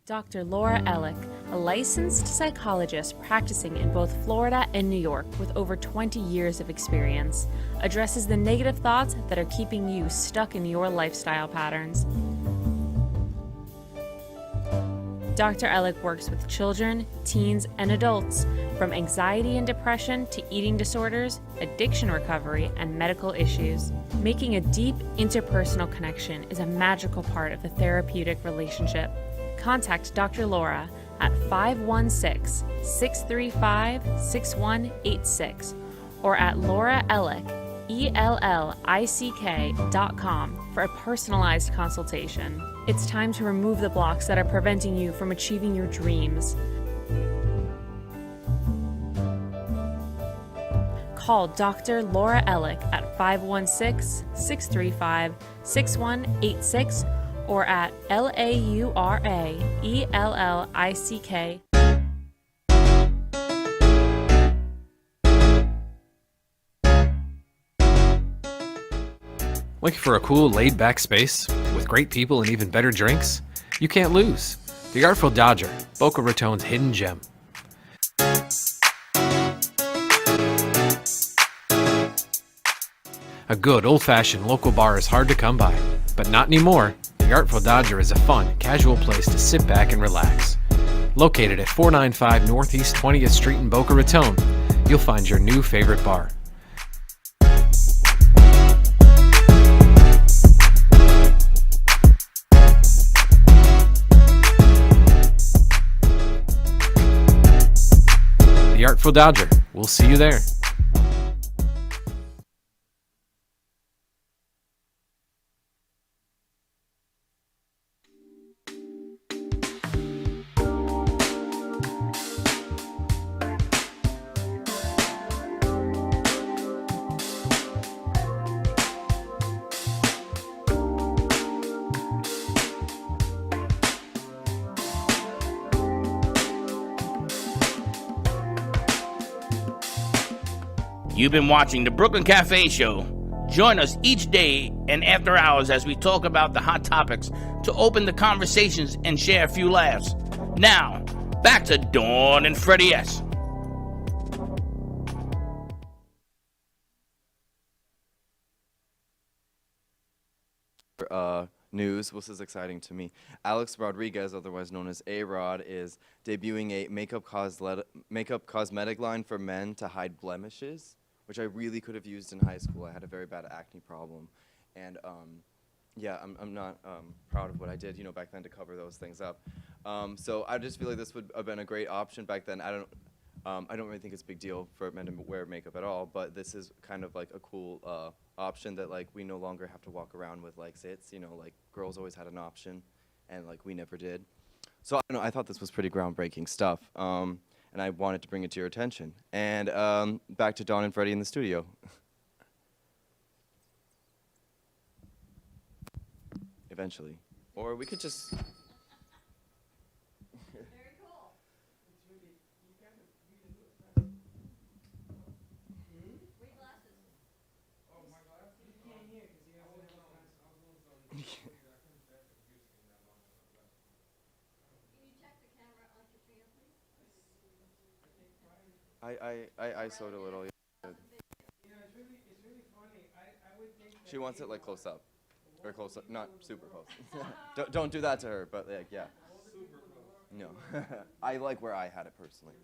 Dr. Laura Ellick, a licensed psychologist practicing in both Florida and New York with over 20 years of experience, addresses the negative thoughts that are keeping you stuck in your lifestyle patterns. Dr. Ellick works with children, teens, and adults, from anxiety and depression to eating disorders, addiction recovery, and medical issues. Making a deep interpersonal connection is a magical part of the therapeutic relationship. Contact Dr. Laura at 516-635-6186 or at Laura Ellick, ELLICK.com for a personalized consultation. It's time to remove the blocks that are preventing you from achieving your dreams. Call Dr. Laura Ellick at 516-635-6186 or at LAURAELLICK. Looking for a cool, laid-back space with great people and even better drinks? You can't lose. The Artful Dodger, Boca Raton's hidden gem. A good, old-fashioned local bar is hard to come by, but not anymore. The Artful Dodger is a fun, casual place to sit back and relax. Located at 495 Northeast 20th Street in Boca Raton, you'll find your new favorite bar. The Artful Dodger. We'll see you there. You've been watching the Brooklyn Cafe Show. Join us each day and after hours as we talk about the hot topics to open the conversations and share a few laughs. Now, back to Dawn and Freddie S. news. This is exciting to me. Alex Rodriguez, otherwise known as A-Rod, is debuting a makeup cosmetic line for men to hide blemishes, which I really could have used in high school. I had a very bad acne problem, and yeah, I'm not proud of what I did, back then to cover those things up. So I just feel like this would have been a great option back then. I don't really think it's a big deal for men to wear makeup at all, but this is kind of like a cool option that like we no longer have to walk around with like zits. Like girls always had an option, and like we never did. So I don't know. I thought this was pretty groundbreaking stuff, and I wanted to bring it to your attention. And back to Dawn and Freddie in the studio. Eventually, or we could just. I sewed a little. Yeah. She wants it like close up, or close up, not super close. don't do that to her, but like yeah. No, I like where I had it personally.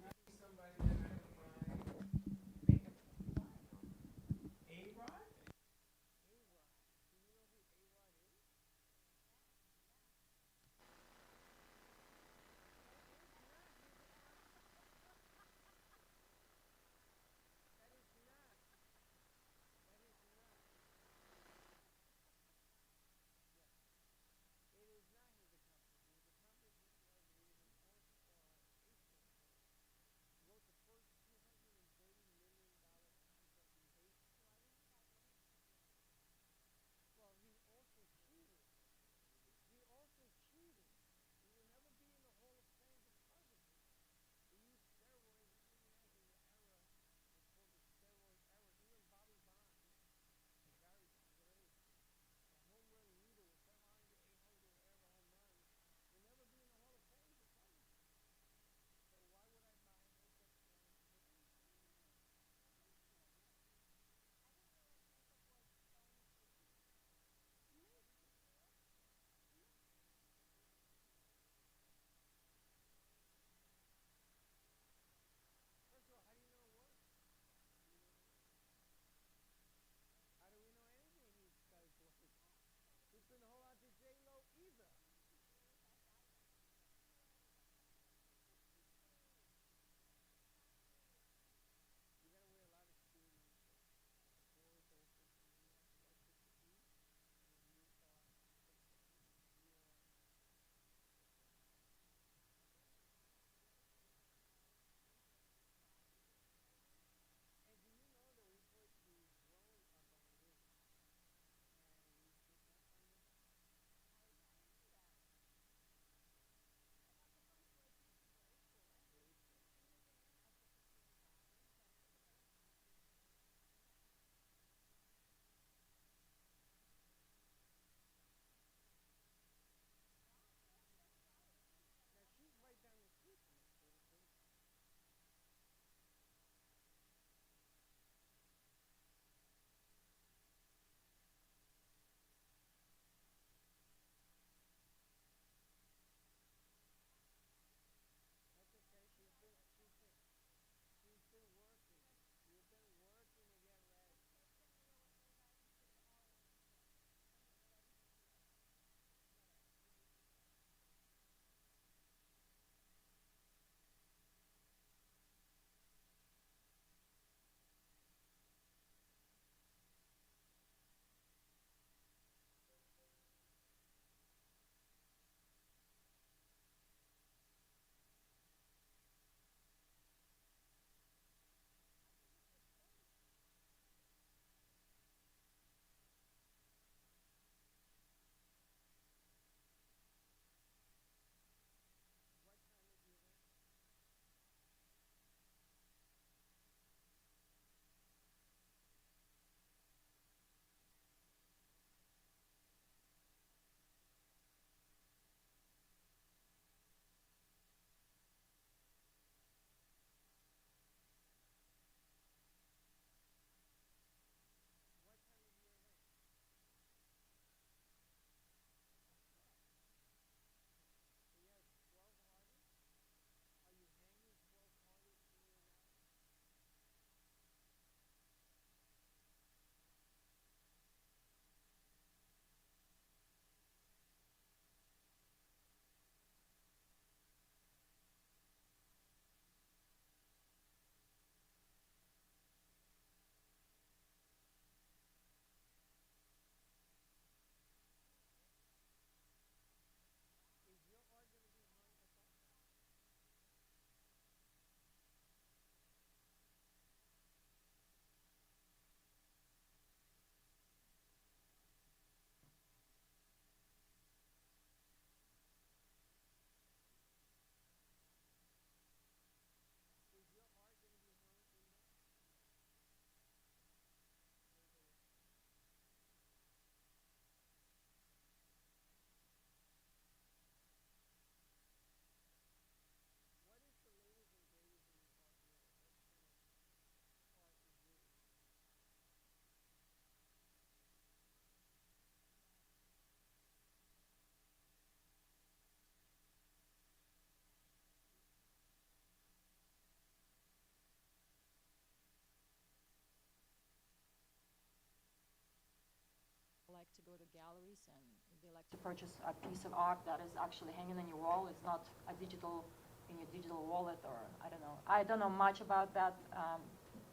like to go to galleries and they like to purchase a piece of art that is actually hanging on your wall. It's not a digital in your digital wallet, or I don't know. I don't know much about that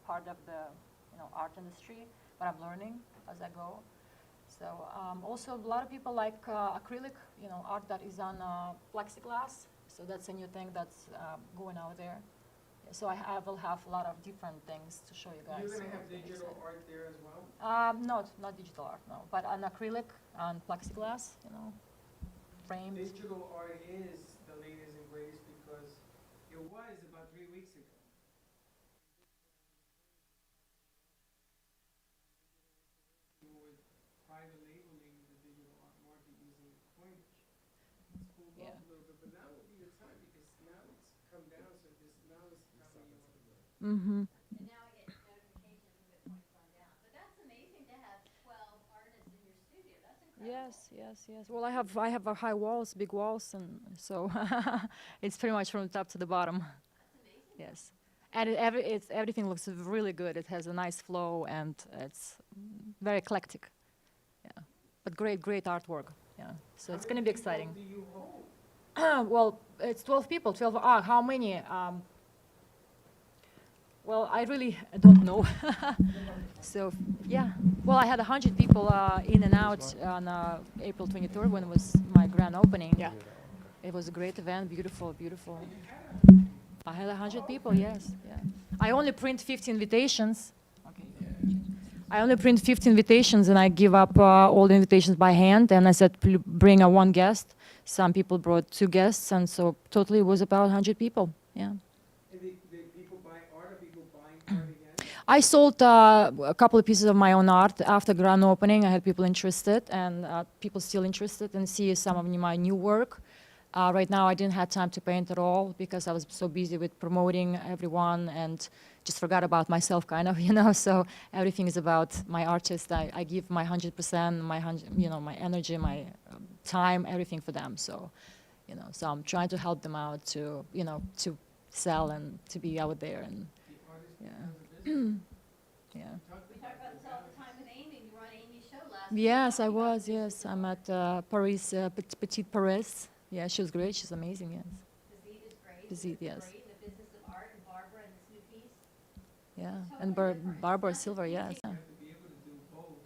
part of the art industry, but I'm learning as I go. So also a lot of people like acrylic, art that is on plexiglass. So that's a new thing that's going out there. So I will have a lot of different things to show you guys. You're going to have digital art there as well? Not digital art, no, but on acrylic, on plexiglass, frames. Digital art is the latest and greatest because it was about 3 weeks ago. With private labeling the digital art market using coinage. It's cooled off a little bit, but now would be the time because now it's come down, so now it's how many you want to do. Mm-hmm. And now I get notifications when the points gone down. But that's amazing to have 12 artists in your studio. That's incredible. Yes. Well, I have high walls, big walls, and so it's pretty much from the top to the bottom. That's amazing. Yes, and everything looks really good. It has a nice flow, and it's very eclectic. Yeah, but great artwork. Yeah, so it's gonna be exciting. Do you hold? Well, it's 12 people. 12. How many? Well, I really don't know. So, yeah. Well, I had 100 people in and out on April 23rd when it was my grand opening. Yeah. It was a great event, beautiful. I had 100 people, yes. Yeah. I only print 50 invitations. I only print 50 invitations and I give up all the invitations by hand. And I said, bring one guest. Some people brought 2 guests, and so totally it was about 100 people. Yeah. I sold a couple of pieces of my own art after grand opening. I had people interested, and people still interested and see some of my new work. Right now, I didn't have time to paint at all because I was so busy with promoting everyone and just forgot about myself, kind of, So everything is about my artist. I give my 100%, my energy, my time, everything for them. So, so I'm trying to help them out to, to sell and to be out there and. Yeah. Yeah. We talk about this all the time with Amy. You were on Amy's show last Yes, I was. Yes, I'm at Paris, Petite Paris. Yeah, she was great. She's amazing. Yes. Zid is great. Zid, yes. Great. The business of art and Barbara and this new piece. Yeah, and Barbara Silver. Yes. You have to be able to do both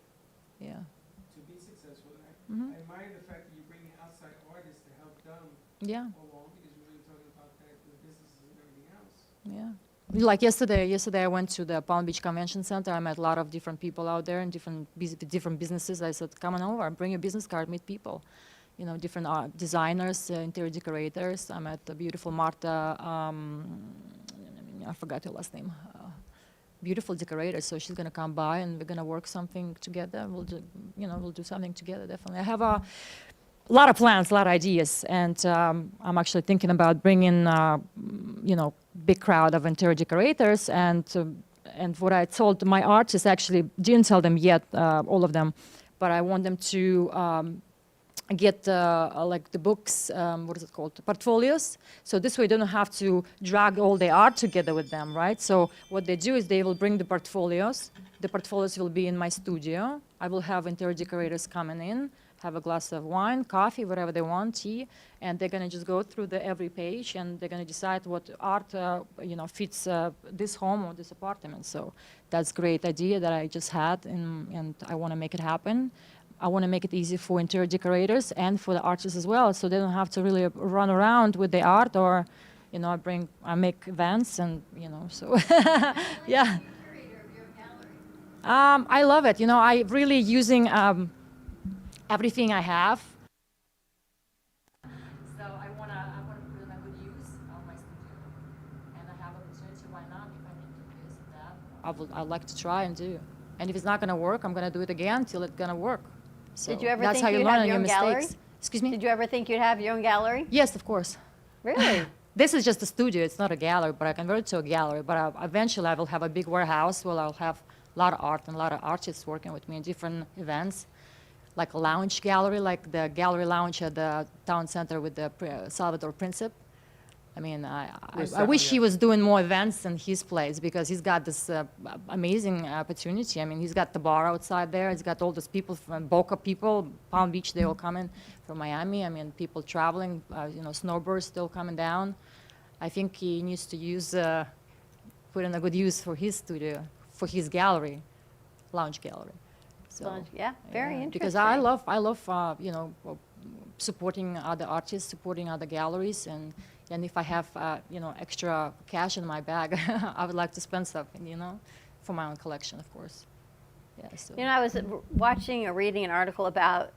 Yeah. to be successful. Mhm. I admire the fact that you bring in outside artists to help them Yeah. along because we're really talking about that, the businesses and everything else. Yeah. Like yesterday I went to the Palm Beach Convention Center. I met a lot of different people out there and different businesses. I said, come on over, bring your business card, meet people. Different art designers, interior decorators. I met the beautiful Marta, I forgot her last name. Beautiful decorator, so she's gonna come by and we're gonna work something together. We'll do something together, definitely. I have a lot of plans, a lot of ideas, and I'm actually thinking about bringing, big crowd of interior decorators, and what I told my artists, actually didn't tell them yet, all of them, but I want them to get like the books, what is it called, portfolios. So this way they don't have to drag all the art together with them, right? So what they do is they will bring the portfolios. The portfolios will be in my studio. I will have interior decorators coming in, have a glass of wine, coffee, whatever they want, tea, and they're gonna just go through every page and they're gonna decide what art, fits this home or this apartment. So that's a great idea that I just had, and I wanna make it happen. I want to make it easy for interior decorators and for the artists as well, so they don't have to really run around with the art, or, I make events and, so, yeah. I love it. I really using everything I have. So I want to put it in a good use of my studio, and I have opportunity. Why not? If I need to do this and that, I'd like to try and do. And if it's not going to work, I'm going to do it again till it's going to work. So Did you ever that's think how you you'd learn have on your your own gallery? mistakes. Excuse me? Did you ever think you'd have your own gallery? Yes, of course. Really? This is just a studio. It's not a gallery, but I convert it to a gallery. But eventually I will have a big warehouse where I'll have a lot of art and a lot of artists working with me in different events, like a lounge gallery, like the gallery lounge at the town center with the Salvador Principe. I mean, Yes, I wish he yeah. was doing more events in his place because he's got this amazing opportunity. I mean, he's got the bar outside there. He's got all these people from Boca people, Palm Beach, they all coming from Miami. I mean, people traveling, snowbirds still coming down. I think he needs to put in a good use for his studio, for his gallery, lounge gallery. So, yeah, very interesting. because I love supporting other artists, supporting other galleries, and if I have extra cash in my bag, I would like to spend something, for my own collection, of course. Yeah. So. I was watching or reading an article about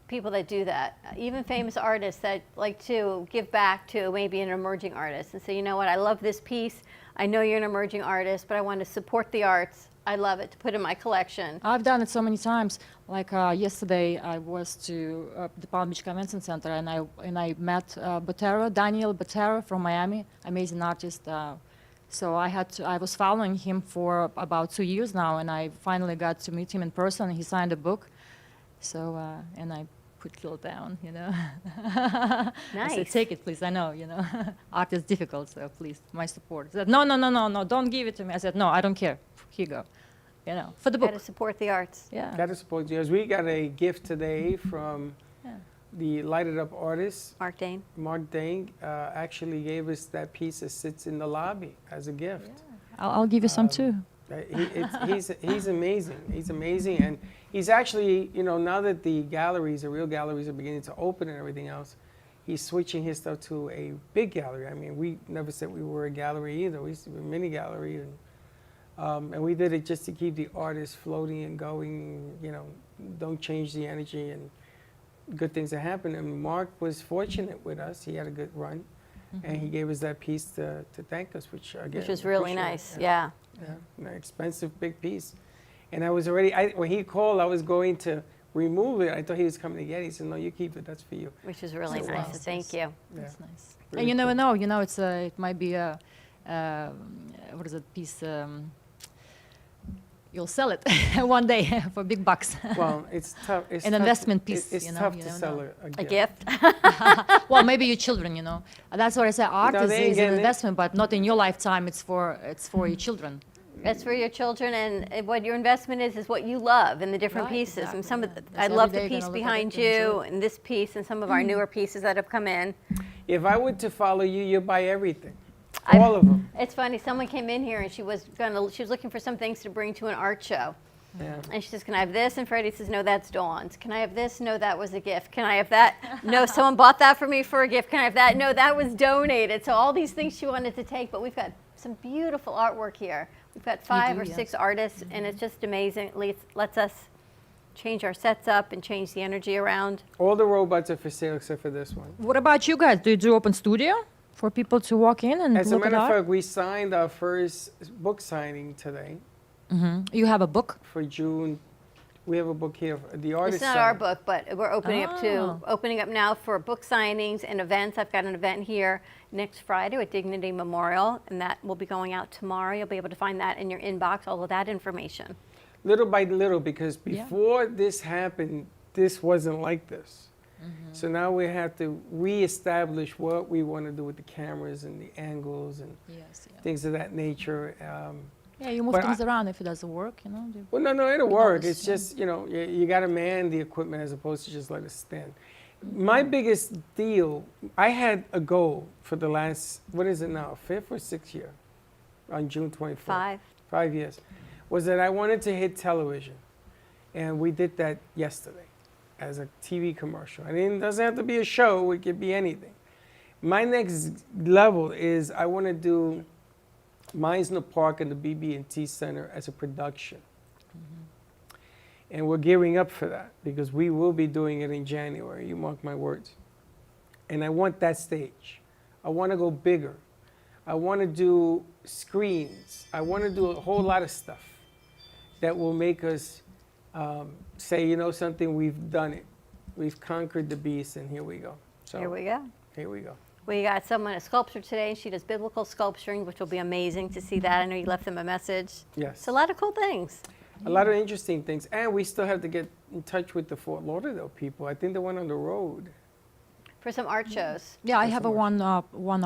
people that do that, even famous artists that like to give back to maybe an emerging artist and say, you know what, I love this piece. I know you're an emerging artist, but I want to support the arts. I love it to put in my collection. I've done it so many times. Like yesterday, I was to the Palm Beach Convention Center, and I met Daniel Botero from Miami, amazing artist. So I was following him for about 2 years now, and I finally got to meet him in person. He signed a book, so and I put it all down, I said, Nice. take it, please. I know, art is difficult, so please, my support. He said, no, don't give it to me. I said, no, I don't care. Here you go. For the book. Got to support the arts. Yeah. Got to support you. We got a gift today from the Lighted Up artist. Mark Dane. Mark Dane actually gave us that piece that sits in the lobby as a gift. I'll give you some too. He's amazing. He's amazing, and he's actually, now that the real galleries are beginning to open and everything else, he's switching his stuff to a big gallery. I mean, we never said we were a gallery either. We used to be a mini gallery, and we did it just to keep the artists floating and going. Don't change the energy, and good things are happening. And Mark was fortunate with us. He had a good run, and he gave us that piece to thank us, which again, Which was really appreciate. nice. Yeah. Yeah, an expensive big piece. And I was already, when he called, I was going to remove it. I thought he was coming to get it. He said, no, you keep it, that's for you. Which is really So, nice. So thank you. That's nice. Really And you never cool. know, it might be a, what is it, piece, you'll sell it one day for big bucks. Well, it's tough. It's An tough investment to, piece, It's tough to sell a gift. Well, maybe your children, That's what I say. Art No, is, they ain't is an getting it. investment, but not in your lifetime. It's for your children. It's for your children, and what your investment is what you love and the different Right, pieces. exactly, And some of yeah. the, Because I every love day the you're piece gonna look at behind it and enjoy you, and this piece, and some of our newer pieces that have come in. If I were to follow you, you'd buy everything. I've- All of them. It's funny. Someone came in here and she was looking for some things to bring to an art show. Yeah. And she says, "Can I have this?" And Freddie says, "No, that's Dawn's." "Can I have this?" "No, that was a gift." "Can I have that?" "No, someone bought that for me for a gift." "Can I have that?" "No, that was donated." So all these things she wanted to take, but we've got some beautiful artwork here. We've got 5 or 6 artists, and it's just amazing. It lets us change our sets up and change the energy around. All the robots are for sale except for this one. What about you guys? Do you do open studio for people to walk in and As a look at matter of art? fact, we signed our first book signing today You have a book? for June. We have a book here. The artist. It's not our signed. book, but we're opening up now for book signings and events. I've got an event here next Friday with Dignity Memorial, and that will be going out tomorrow. You'll be able to find that in your inbox, all of that information. Little by little, because before this happened, this wasn't like this. So now we have to reestablish what we want to do with the cameras and the angles and things of that nature. Yeah, you move but things around if it doesn't work, Well, no, it'll know, work. this- It's just, you got to man the equipment as opposed to just let it stand. My biggest deal, I had a goal for the last, what is it now, 5th or 6th year, on June 24th. 5. 5 years, was that I wanted to hit television. And we did that yesterday as a TV commercial. I mean, it doesn't have to be a show, it could be anything. My next level is I want to do Meisner Park and the BB&T Center as a production. And we're gearing up for that because we will be doing it in January, you mark my words. And I want that stage. I want to go bigger. I want to do screens. I want to do a whole lot of stuff that will make us say, something, we've done it. We've conquered the beast, and here we go. So Here we go. Here we go. We got a sculptor today. She does biblical sculpturing, which will be amazing to see that. I know you left them a message. Yes. It's a lot of cool things. A lot of interesting things. And we still have to get in touch with the Fort Lauderdale people. I think they went on the road. For some art shows. Yeah, I have one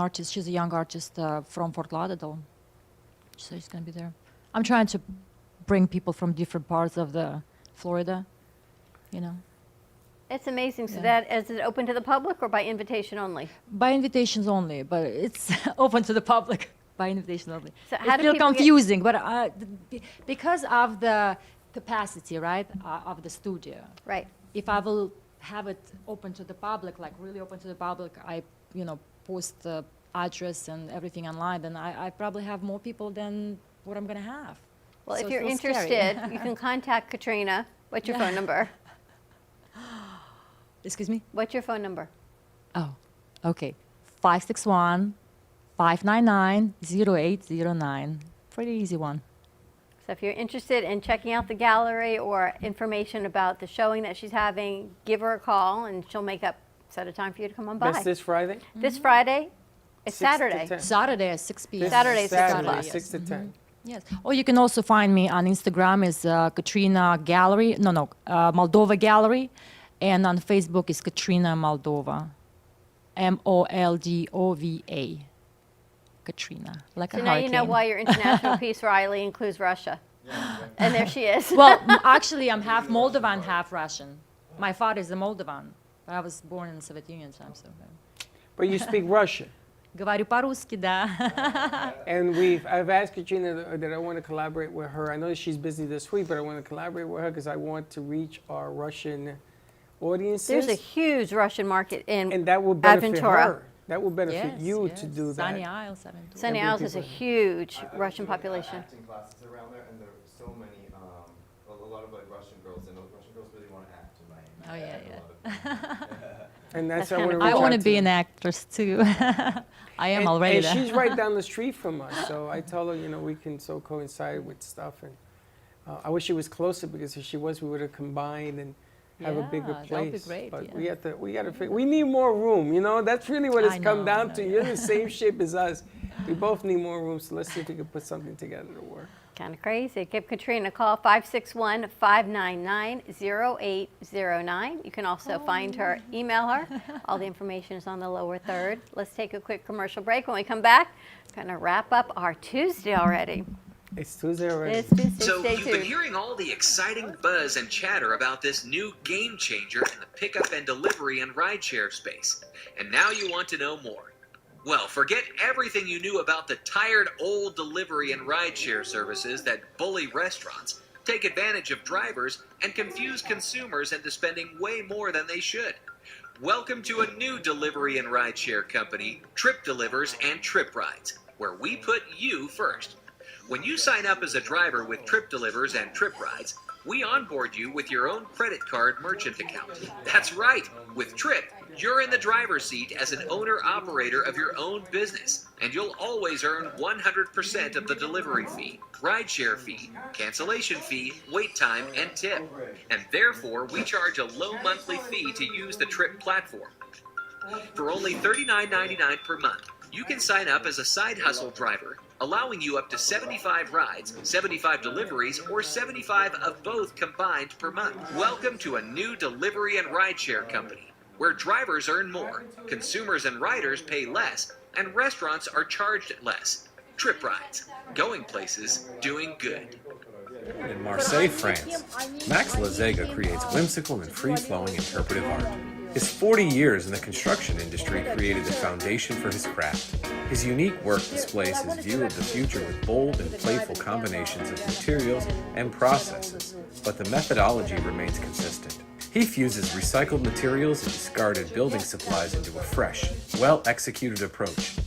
artist. She's a young artist from Fort Lauderdale. So she's gonna be there. I'm trying to bring people from different parts of the Florida. You know, It's amazing. So Yeah. that is it open to the public or by invitation only? by invitations only, but it's open to the public by invitation only. So It's how do still people get- confusing, but because of the capacity, right, of the studio. Right. If I will have it open to the public, like really open to the public, I, post the address and everything online, then I probably have more people than what I'm gonna have. Well, So if it's you're a little scary. interested, you can contact Katrina. What's your phone number? Excuse me? What's your phone number? Oh, okay. 561-599-0809. Pretty easy one. So if you're interested in checking out the gallery or information about the showing that she's having, give her a call and she'll set a time for you to come on by. That's this Friday? This Friday? It's 6 to Saturday. 10. Saturday at 6 p.m. Saturday, 6 o'clock. 6 to 10. Yes. Or you can also find me on Instagram is Katrina Gallery. Moldova Gallery. And on Facebook is Katrina Moldova. Moldova. Katrina. Like So a now you know hurricane. why your international piece, Riley, includes Russia. And there she is. Well, actually, I'm half Moldovan, half Russian. My father is a Moldovan, but I was born in the Soviet Union time, so. But you speak Russian. Говорю по-русски, да. And I've asked Katrina that I want to collaborate with her. I know she's busy this week, but I want to collaborate with her because I want to reach our Russian audiences. There's a huge Russian market in and that will benefit Adventura. her. That will benefit you to do that. Sunny Isles, Aventura. Sunny And bring Isles has a people- huge Russian population. Acting classes around there, and there are so many, a lot of like Russian girls, and Russian girls really want to act in Miami. Oh, yeah, yeah. And that's That's how I kinda want to I want to be an actress too. I am already And there. she's right down the street from us, so I told her, we can so coincide with stuff. And I wish she was closer because if she was, we would have combined and have a bigger Yeah, that would be place. great, But yeah. we got to figure. We need more room. That's really what it's I come know, down I to. know, You're the same shape as us. We both need more room. So let's see if we can put something together to work. Kind of crazy. Give Katrina a call, 561-599-0809. You can also find her, email her. All the information is on the lower third. Let's take a quick commercial break. When we come back, we're going to wrap up our Tuesday already. It's Tuesday already. It's Tuesday. So Stay you've been tuned. hearing all the exciting buzz and chatter about this new game changer in the pickup and delivery and rideshare space. And now you want to know more. Well, forget everything you knew about the tired old delivery and rideshare services that bully restaurants, take advantage of drivers, and confuse consumers into spending way more than they should. Welcome to a new delivery and rideshare company, Trip Delivers and Trip Rides, where we put you first. When you sign up as a driver with Trip Delivers and Trip Rides, we onboard you with your own credit card merchant account. That's right, with Trip, you're in the driver's seat as an owner-operator of your own business, and you'll always earn 100% of the delivery fee, rideshare fee, cancellation fee, wait time, and tip. And therefore, we charge a low monthly fee to use the Trip platform. For only $39.99 per month, you can sign up as a side hustle driver, allowing you up to 75 rides, 75 deliveries, or 75 of both combined per month. Welcome to a new delivery and rideshare company, where drivers earn more, consumers and riders pay less, and restaurants are charged less. Trip Rides, going places, doing good. In Marseille, France, Max Lazega creates whimsical and free-flowing interpretive art. His 40 years in the construction industry created the foundation for his craft. His unique work displays his view of the future with bold and playful combinations of materials and processes, but the methodology remains consistent. He fuses recycled materials and discarded building supplies into a fresh, well-executed approach.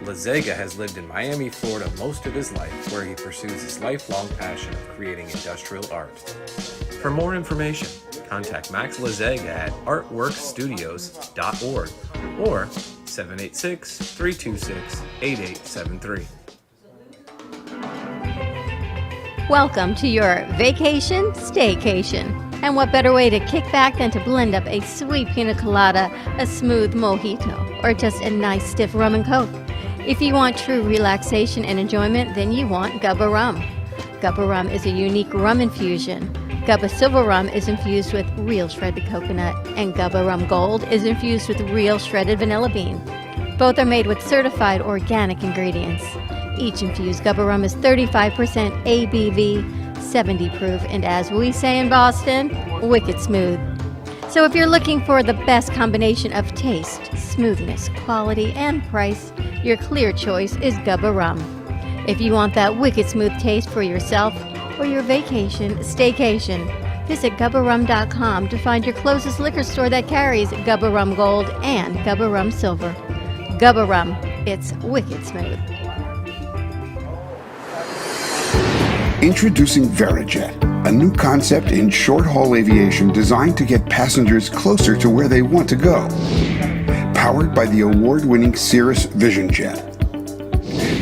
Lazega has lived in Miami, Florida most of his life, where he pursues his lifelong passion of creating industrial art. For more information, contact Max Lazega at artworkstudios.org or 786-326-8873. Welcome to your vacation staycation. And what better way to kick back than to blend up a sweet pina colada, a smooth mojito, or just a nice stiff rum and coke. If you want true relaxation and enjoyment, then you want Gubba Rum. Gubba Rum is a unique rum infusion. Gubba Silver Rum is infused with real shredded coconut, and Gubba Rum Gold is infused with real shredded vanilla bean. Both are made with certified organic ingredients. Each infused Gubba Rum is 35% ABV, 70 proof, and as we say in Boston, wicked smooth. So if you're looking for the best combination of taste, smoothness, quality, and price, your clear choice is Gubba Rum. If you want that wicked smooth taste for yourself or your vacation, staycation, visit GubbaRum.com to find your closest liquor store that carries Gubba Rum Gold and Gubba Rum Silver. Gubba Rum, it's wicked smooth. Introducing Verijet, a new concept in short-haul aviation designed to get passengers closer to where they want to go. Powered by the award-winning Cirrus Vision Jet.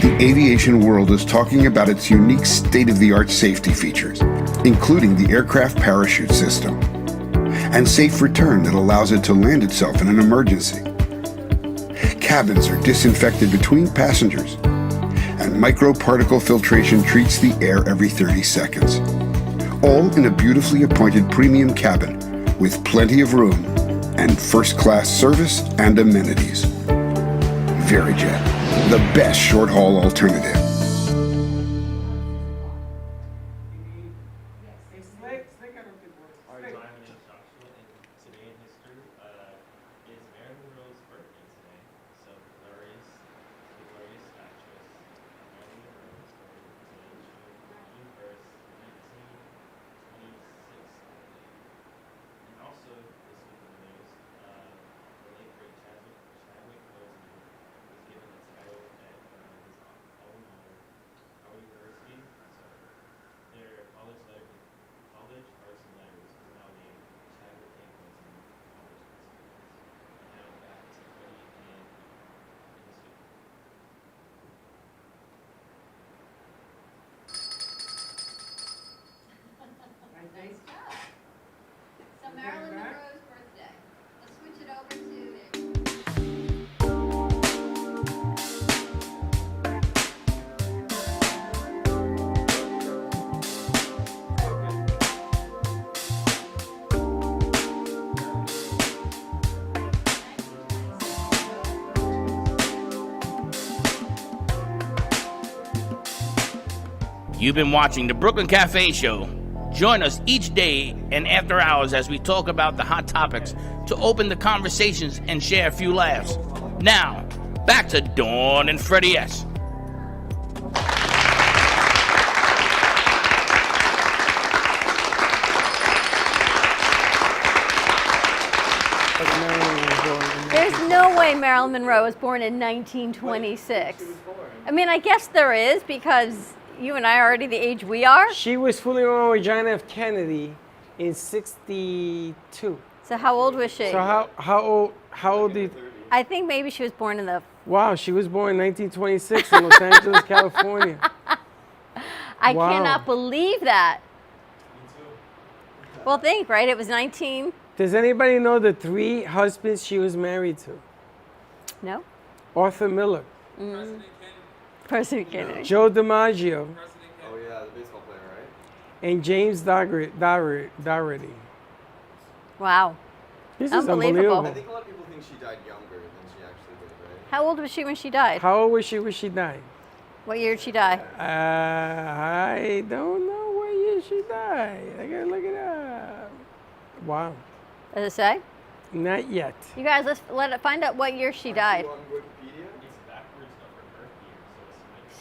The aviation world is talking about its unique state-of-the-art safety features, including the aircraft parachute system, and safe return that allows it to land itself in an emergency. Cabins are disinfected between passengers, and microparticle filtration treats the air every 30 seconds. All in a beautifully appointed premium cabin with plenty of room and first-class service and amenities. Verijet, the best short-haul alternative. Nice job. So Marilyn Monroe's birthday. Let's switch it over to You've been watching the Brooklyn Cafe Show. Join us each day and after hours as we talk about the hot topics to open the conversations and share a few laughs. Now, back to Dawn and Freddie S. There's no way Marilyn Monroe was born in 1926. I mean, I guess there is because you and I are already the age we are. She was fooling around with John F. Kennedy in 62. So how old was she? So how old did? I think maybe she was born in the. Wow, she was born in 1926 in Los Angeles, California. I Wow. cannot believe that. Well, think, right? It was 19. Does anybody know the 3 husbands she was married to? No. Arthur Miller, President Kennedy. Joe DiMaggio, Oh yeah, the baseball player, right? and James Dougherty. Wow. This is Unbelievable. I think a lot of people think she died younger than she actually did, right? How old was she when she died? How old was she when she died? What year did she die? I don't know what year she died. I gotta look it up. Wow. Does it say? Not yet. You guys, let it find out what year she died.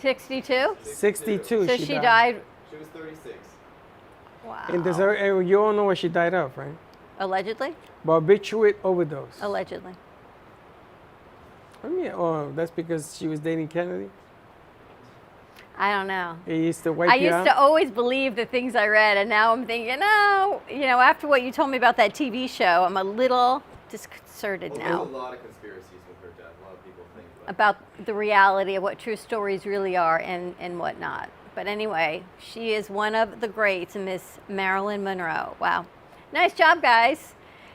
62? 62. So she died. She was 36. Wow. And you all know what she died of, right? Allegedly? Barbiturate overdose. Allegedly. I mean, oh, that's because she was dating Kennedy? I don't know. He used to wipe I you used out? to always believe the things I read, and now I'm thinking, no, after what you told me about that TV show, I'm a little disconcerted now There's a lot of conspiracies with her death. A lot of people think about the reality of what true stories really are and whatnot. But anyway, she is one of the greats, Miss Marilyn Monroe. Wow. Nice job, guys.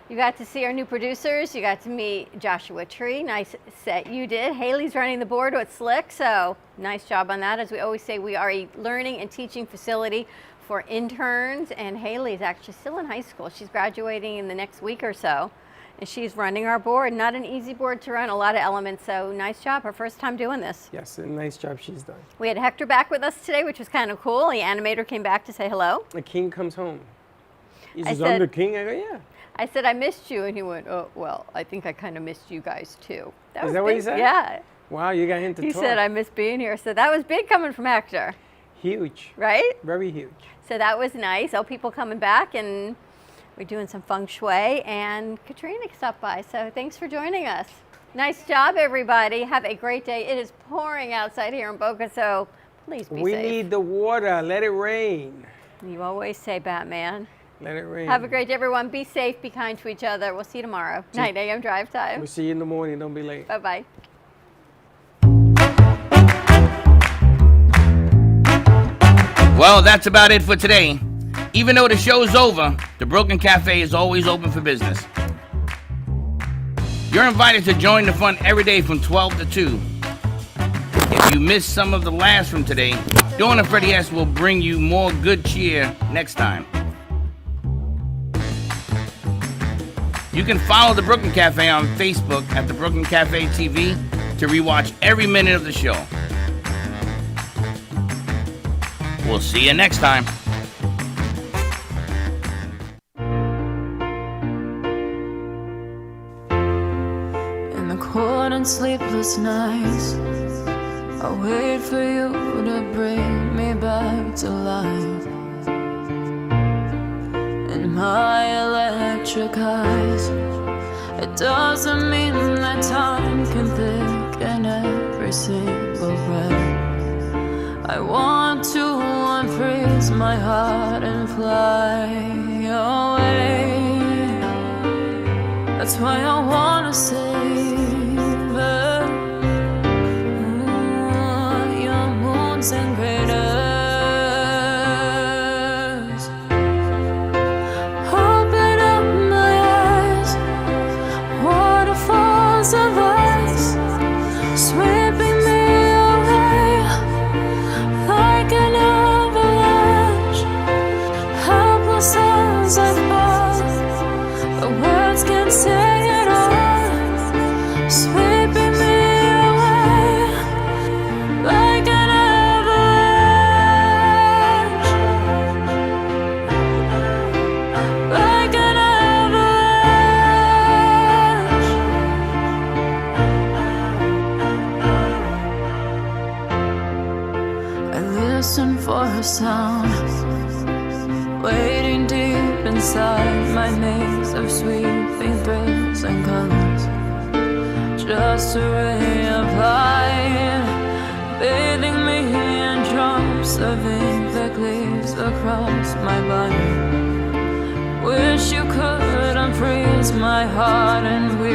You got to see our new producers. You got to meet Joshua Tree. Nice set you did. Haley's running the board with Slick, so nice job on that. As we always say, we are a learning and teaching facility for interns, and Haley's actually still in high school. She's graduating in the next week or so, and she's running our board. Not an easy board to run, a lot of elements, so nice job. Her first time doing this. Yes, a nice job she's done. We had Hector back with us today, which was kind of cool. The animator came back to say hello. The king comes home. He I says, said- I'm the king. I go, yeah. I said, I missed you, and he went, oh, well, I think I kind of missed you guys too. Is was that what he big. said? Yeah. Wow, you got him to He talk. said, I miss being here. So that was big coming from Hector, Huge. right? Very huge. So that was nice. Oh, people coming back, and we're doing some feng shui, and Katrina stopped by. So thanks for joining us. Nice job, everybody. Have a great day. It is pouring outside here in Boca, so please be We safe. need the water. Let it rain. You always say, Batman. Let it rain. Have a great day, everyone. Be safe. Be kind to each other. We'll see you tomorrow. 9 a.m. drive time. We'll see you in the morning. Don't be late. Bye-bye. Well, that's about it for today. Even though the show's over, the Brooklyn Cafe is always open for business. You're invited to join the fun every day from 12 to 2. If you missed some of the laughs from today, Dawn and Freddie S. will bring you more good cheer next time. You can follow the Brooklyn Cafe on Facebook at the Brooklyn Cafe TV to rewatch every minute of the show. We'll see you next time. In the cold and sleepless nights, I wait for you to bring me back to life. In my electric eyes, it doesn't mean that time can thicken every single breath. I want to unfreeze my heart and fly away. That's why I wanna save her. Your moons and craters. Open up my eyes, waterfalls of ice, sweeping me away like an avalanche. Helpless as I fall, the words can't say it all, sweeping me away like an avalanche, like an avalanche. I listen for a sound, waiting deep inside my maze of sweeping thrills and colors. Just a ray of light, bathing me in drops of ink that gleams across my body. Wish you could unfreeze my heart and we